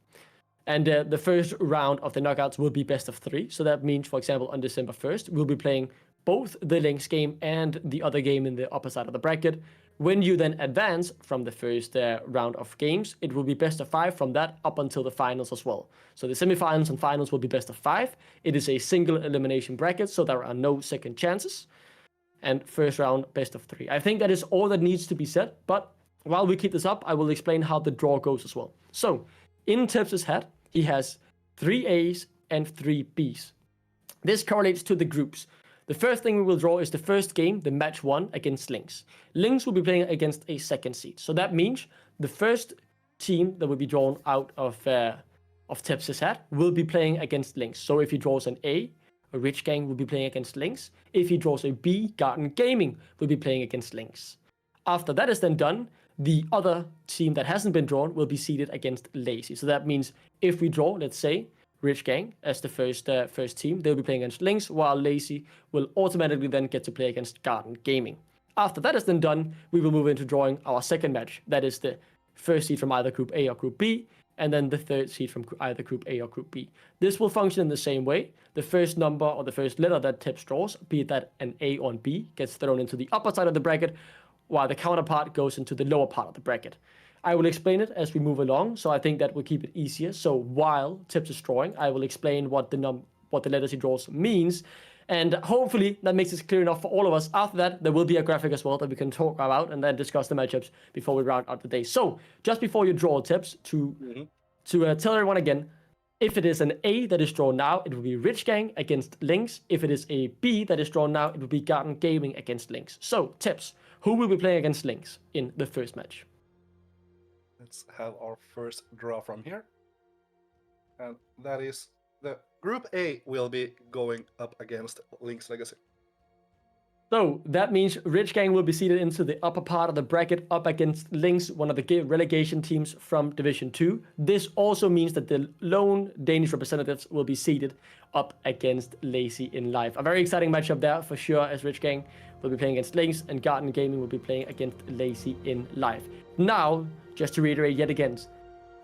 And the first round of the knockouts will be best of 3. So that means, for example, on December 1st, we'll be playing both the Lynx game and the other game in the upper side of the bracket. When you then advance from the first round of games, it will be best of 5 from that up until the finals as well. So the semifinals and finals will be best of 5. It is a single elimination bracket, so there are no second chances. And first round, best of 3. I think that is all that needs to be said, but while we keep this up, I will explain how the draw goes as well. So, in Tips' hat, he has 3 A's and 3 B's. This correlates to the groups. The first thing we will draw is the first game, the match 1 against Lynx. Lynx will be playing against a second seed. So that means the first team that will be drawn out of Tips' hat will be playing against Lynx. So if he draws an A, Rich Gang will be playing against Lynx. If he draws a B, Garden Gaming will be playing against Lynx. After that is then done, the other team that hasn't been drawn will be seeded against Lazy. So that means if we draw, let's say, Rich Gang as the first team, they'll be playing against Lynx, while Lazy will automatically then get to play against Garden Gaming. After that is then done, we will move into drawing our second match. That is the first seed from either Group A or Group B, and then the third seed from either Group A or Group B. This will function in the same way. The first number or the first letter that Tips draws, be it that an A or an B, gets thrown into the upper side of the bracket, while the counterpart goes into the lower part of the bracket. I will explain it as we move along, so I think that will keep it easier. So while Tips is drawing, I will explain what the letters he draws means, and hopefully that makes it clear enough for all of us. After that, there will be a graphic as well that we can talk about and then discuss the matchups before we round out the day. So just before you draw Tips, to tell everyone again, if it is an A that is drawn now, it will be Rich Gang against Lynx. If it is a B that is drawn now, it will be Garden Gaming against Lynx. So, Tips, who will be playing against Lynx in the first match? Let's have our first draw from here. And that is the Group A will be going up against Lynx Legacy. So that means Rich Gang will be seated into the upper part of the bracket up against Lynx, one of the relegation teams from Division 2. This also means that the lone Danish representatives will be seated up against Lazy in live. A very exciting matchup there for sure, as Rich Gang will be playing against Lynx and Garden Gaming will be playing against Lazy in live. Now, just to reiterate yet again,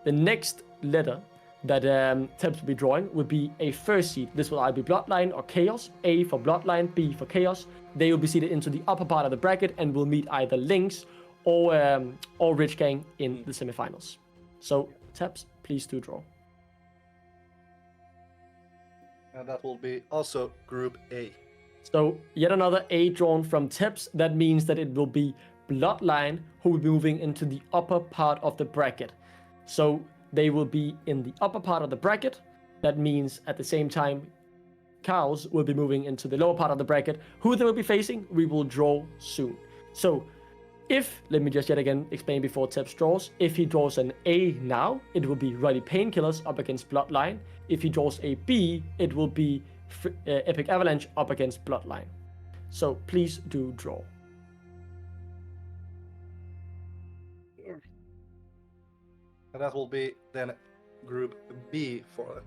the next letter that Tips will be drawing would be a first seed. This will either be Bloodline or Chaos. A for Bloodline, B for Chaos. They will be seated into the upper part of the bracket and will meet either Lynx or Rich Gang in the semifinals. So, Tips, please do draw. And that will be also Group A. So, yet another A drawn from Tips. That means that it will be Bloodline who will be moving into the upper part of the bracket. So, they will be in the upper part of the bracket. That means at the same time, Cows will be moving into the lower part of the bracket. Who they will be facing, we will draw soon. So, let me just yet again explain before Tips draws. If he draws an A now, it will be Ruddy Painkillers up against Bloodline. If he draws a B, it will be Epic Avalanche up against Bloodline. So, please do draw. And that will be then Group B for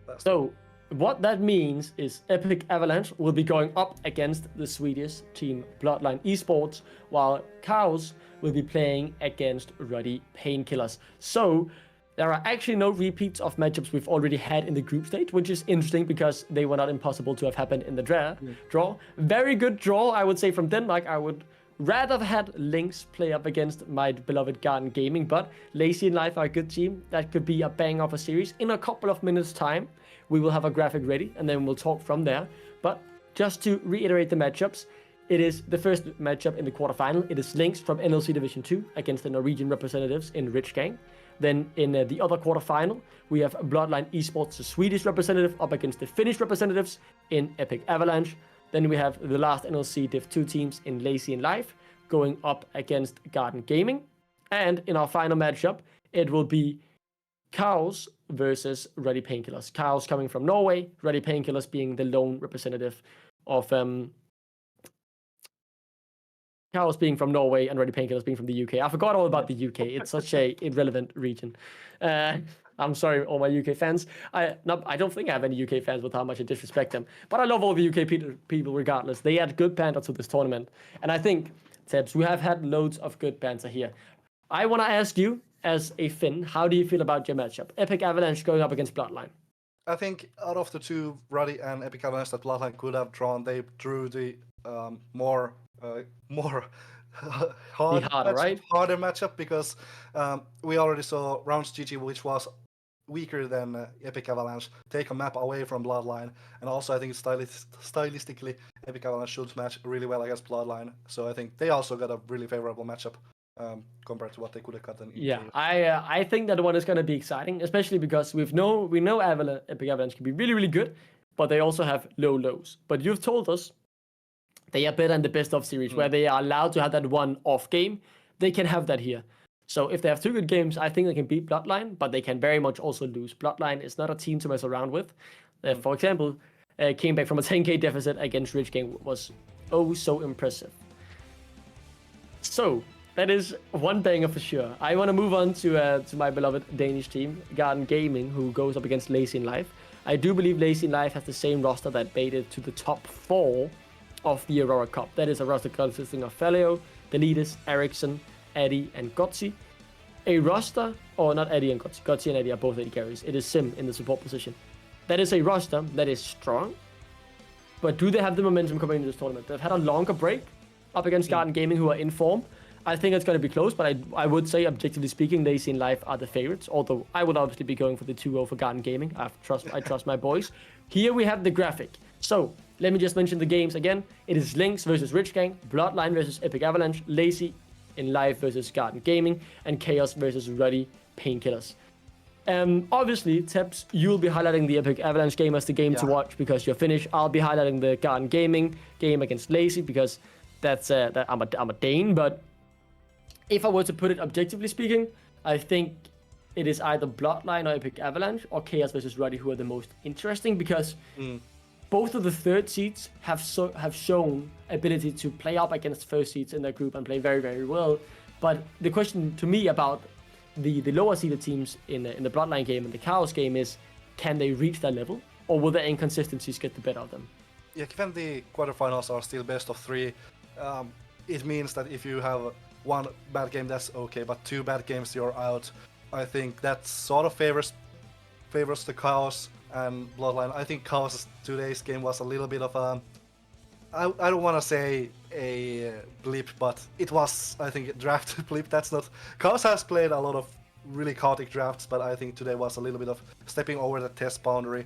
that. So, what that means is Epic Avalanche will be going up against the Swedish team Bloodline Esports, while Cows will be playing against Ruddy Painkillers. So, there are actually no repeats of matchups we've already had in the group stage, which is interesting because they were not impossible to have happened in the draw. Very good draw, I would say, from Denmark. I would rather have had Lynx play up against my beloved Garden Gaming, but Lazy and Life are a good team. That could be a bang of a series. In a couple of minutes' time, we will have a graphic ready, and then we'll talk from there. But just to reiterate the matchups, it is the first matchup in the quarterfinal. It is Lynx from NLC Division 2 against the Norwegian representatives in Rich Gang. Then in the other quarterfinal, we have Bloodline Esports, the Swedish representative, up against the Finnish representatives in Epic Avalanche. Then we have the last NLC Div 2 teams in Lazy and Life going up against Garden Gaming. And in our final matchup, it will be Chaos versus Ready Painkillers. Chaos coming from Norway, Ready Painkillers being the lone representative of Chaos being from Norway and Ready Painkillers being from the UK. I forgot all about the UK. It's such a irrelevant region. I'm sorry, all my UK fans. I don't think I have any UK fans with how much I disrespect them. But I love all the UK people regardless. They add good banter to this tournament. And I think, Tebs, we have had loads of good banter here. I want to ask you, as a Finn, how do you feel about your matchup? Epic Avalanche going up against Bloodline. I think out of the two, Ruddy and Epic Avalanche that Bloodline could have drawn, they drew the more harder matchup because we already saw Rounds GG, which was weaker than Epic Avalanche, take a map away from Bloodline, and also I think stylistically Epic Avalanche should match really well against Bloodline, so I think they also got a really favorable matchup compared to what they could have gotten. I think that one is going to be exciting, especially because we know Epic Avalanche can be really, really good, but they also have low lows. But you've told us they are better in the best of series, where they are allowed to have that one off game. They can have that here. So if they have two good games, I think they can beat Bloodline, but they can very much also lose. Bloodline is not a team to mess around with. For example, came back from a 10k deficit against Rich Gang, was so impressive. So that is one banger for sure. I want to move on to my beloved Danish team, Garden Gaming, who goes up against Lazy in Life. I do believe Lazy in Life has the same roster that made it to the top 4 of the Aurora Cup. That is a roster consisting of Faleo, Delitas, Ericsson, Eddie, and Gotzi. A roster, or not Eddie and Gotzi. Gotzi and Eddie are both Eddie carries. It is Sim in the support position. That is a roster that is strong, but do they have the momentum coming into this tournament? They've had a longer break up against Garden Gaming, who are in form. I think it's going to be close, but I would say, objectively speaking, Lazy in Life are the favorites, although I would obviously be going for the 2-0 for Garden Gaming. I trust my boys. Here we have the graphic. So, let me just mention the games again. It is Lynx versus Rich Gang, Bloodline versus Epic Avalanche, Lazy in Life versus Garden Gaming, and Chaos versus Ruddy Painkillers. Obviously, Tebs, you'll be highlighting the Epic Avalanche game as the game to watch because you're Finnish. I'll be highlighting the Garden Gaming game against Lazy because that's I'm a Dane, but if I were to put it objectively speaking, I think it is either Bloodline or Epic Avalanche or Chaos versus Ruddy who are the most interesting because both of the third seeds have shown ability to play up against first seeds in their group and play very, very well. But the question to me about the lower seeded teams in the Bloodline game and the Chaos game is, can they reach that level, or will their inconsistencies get the better of them? Yeah, given the quarterfinals are still best of 3, it means that if you have one bad game, that's okay, but 2 bad games, you're out. I think that sort of favors the Chaos and Bloodline. I think Chaos' today's game was a little bit of a, I don't want to say a blip, but it was, I think, a draft blip. That's not, Chaos has played a lot of really chaotic drafts, but I think today was a little bit of stepping over the test boundary,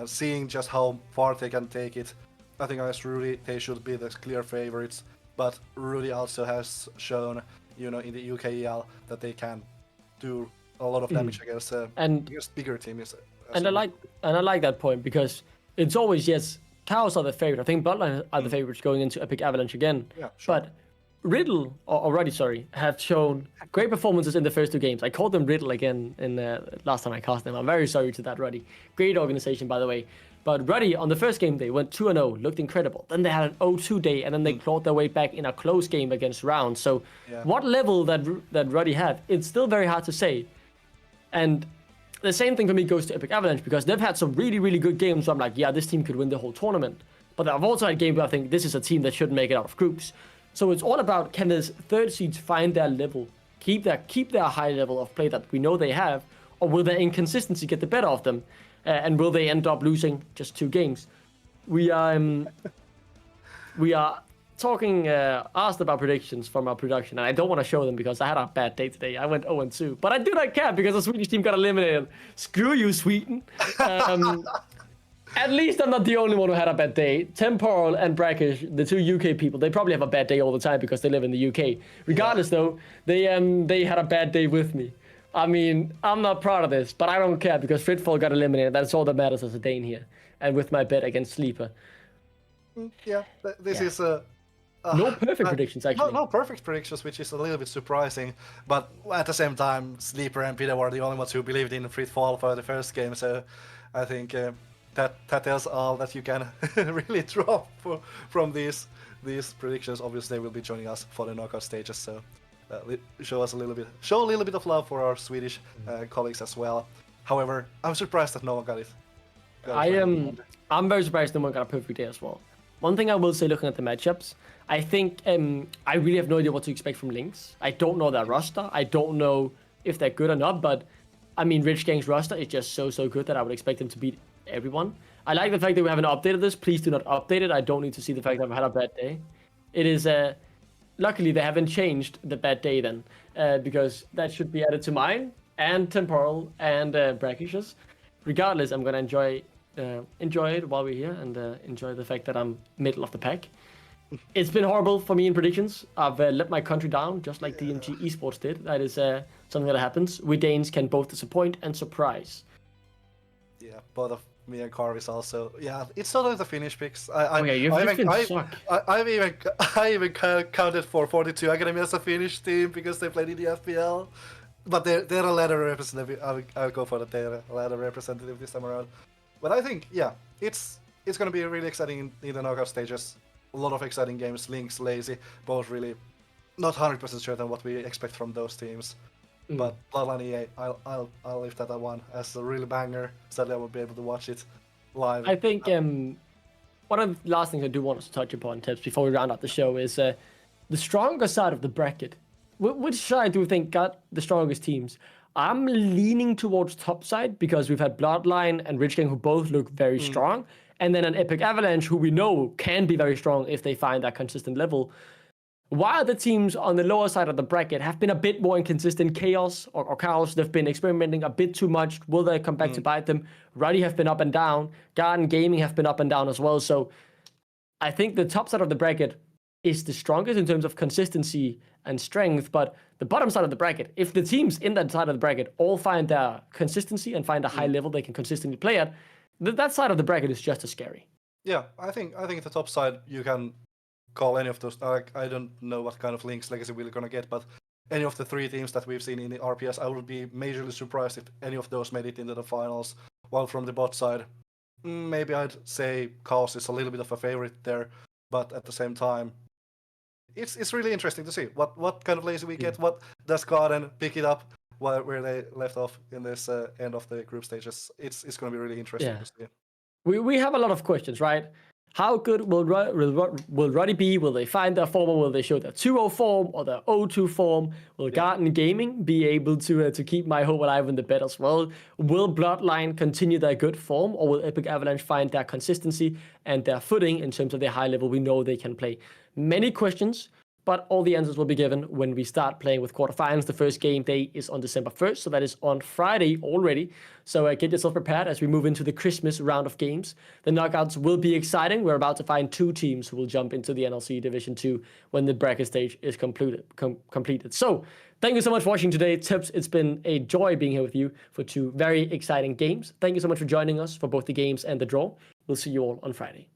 seeing just how far they can take it. I think against Rudy, they should be the clear favorites, but Rudy also has shown, in the UKEL that they can do a lot of damage against bigger teams. And I like that point because it's always, yes, Chaos are the favorite. I think Bloodline are the favorites going into Epic Avalanche again. Yeah, sure. But Riddle, or Ruddy, have shown great performances in the first 2 games. I called them Riddle again in last time I cast them. I'm very sorry to that, Ruddy. Great organization, by the way. But Ruddy, on the first game, they went 2-0, looked incredible. Then they had an 0-2 day, and then they clawed their way back in a close game against Round. So what level that Ruddy had, it's still very hard to say. And the same thing for me goes to Epic Avalanche because they've had some really, really good games where I'm like, yeah, this team could win the whole tournament. But I've also had games where I think this is a team that shouldn't make it out of groups. So it's all about, can these third seeds find their level, keep their high level of play that we know they have, or will their inconsistency get the better of them? And will they end up losing just 2 games? We are talking, asked about predictions from our production, and I don't want to show them because I had a bad day today. I went 0-2, but I do not care because the Swedish team got eliminated. Screw you, Sweden. At least I'm not the only one who had a bad day. Temporal and Brackish, the 2 UK people, they probably have a bad day all the time because they live in the UK. Regardless, though, they had a bad day with me. I mean, I'm not proud of this, but I don't care because Fritfall got eliminated. That's all that matters as a Dane here. And with my bet against Sleeper. Yeah, this is No perfect Uh, predictions, no, actually. no perfect predictions, which is a little bit surprising. But at the same time, Sleeper and Peter were the only ones who believed in free fall for the first game. So I think that tells all that you can really draw from these predictions. Obviously, they will be joining us for the knockout stages. So show a little bit of love for our Swedish colleagues as well. However, I'm surprised that no one got it. I'm very surprised no one got a perfect day as well. One thing I will say, looking at the matchups, I think I really have no idea what to expect from Lynx. I don't know their roster. I don't know if they're good or not, but I mean, Rich Gang's roster is just so good that I would expect them to beat everyone. I like the fact that we haven't updated this. Please do not update it. I don't need to see the fact that I've had a bad day. It is, luckily they haven't changed the bad day then, because that should be added to mine and Temporal and Brackishes. Regardless, I'm gonna enjoy it while we're here and enjoy the fact that I'm middle of the pack. It's been horrible for me in predictions. I've let my country down, just like DMG Esports did. That is something that happens. We Danes can both disappoint and surprise. Yeah, both of me and Carvis also. Yeah, it's not like the Finnish picks. I even counted for 42 Academy as a Finnish team because they played in the FPL. But they're a ladder representative. I'll go for the ladder representative this time around. But I think, yeah, it's going to be really exciting in the knockout stages. A lot of exciting games. Lynx, Lazy, both really not 100% sure on what we expect from those teams. But Bloodline EA, I'll leave that at one as a real banger. Sadly, I won't be able to watch it live. I think one of the last things I do want us to touch upon, Tips, before we round out the show is the stronger side of the bracket. Which side do we think got the strongest teams? I'm leaning towards top side because we've had Bloodline and Rich Gang who both look very strong. And then an Epic Avalanche who we know can be very strong if they find that consistent level. While the teams on the lower side of the bracket have been a bit more inconsistent, Chaos or Chaos, they've been experimenting a bit too much. Will they come back to bite them? Ruddy have been up and down. Garden Gaming have been up and down as well. So I think the top side of the bracket is the strongest in terms of consistency and strength, but the bottom side of the bracket, if the teams in that side of the bracket all find their consistency and find a high level they can consistently play at, that side of the bracket is just as scary. Yeah, I think the top side you can call any of those. I don't know what kind of Lynx Legacy we're gonna get, but any of the three teams that we've seen in the RPS, I would be majorly surprised if any of those made it into the finals. While from the bot side, maybe I'd say Chaos is a little bit of a favorite there, but at the same time, it's really interesting to see what kind of Lazy we get. What does Garden pick it up where they left off in this end of the group stages? It's going to be really interesting to see. We have a lot of questions, right? How good will Ruddy be? Will they find their form, or will they show their 2-0 form or their 0-2 form? Will Garden Gaming be able to keep my hope alive in the bet as well? Will Bloodline continue their good form, or will Epic Avalanche find their consistency and their footing in terms of their high level we know they can play? Many questions, but all the answers will be given when we start playing with quarterfinals. The first game day is on December 1st, so that is on Friday already. So get yourself prepared as we move into the Christmas round of games. The knockouts will be exciting. We're about to find two teams who will jump into the NLC Division 2 when the bracket stage is completed. So thank you so much for watching today, Tips. It's been a joy being here with you for two very exciting games. Thank you so much for joining us for both the games and the draw. We'll see you all on Friday.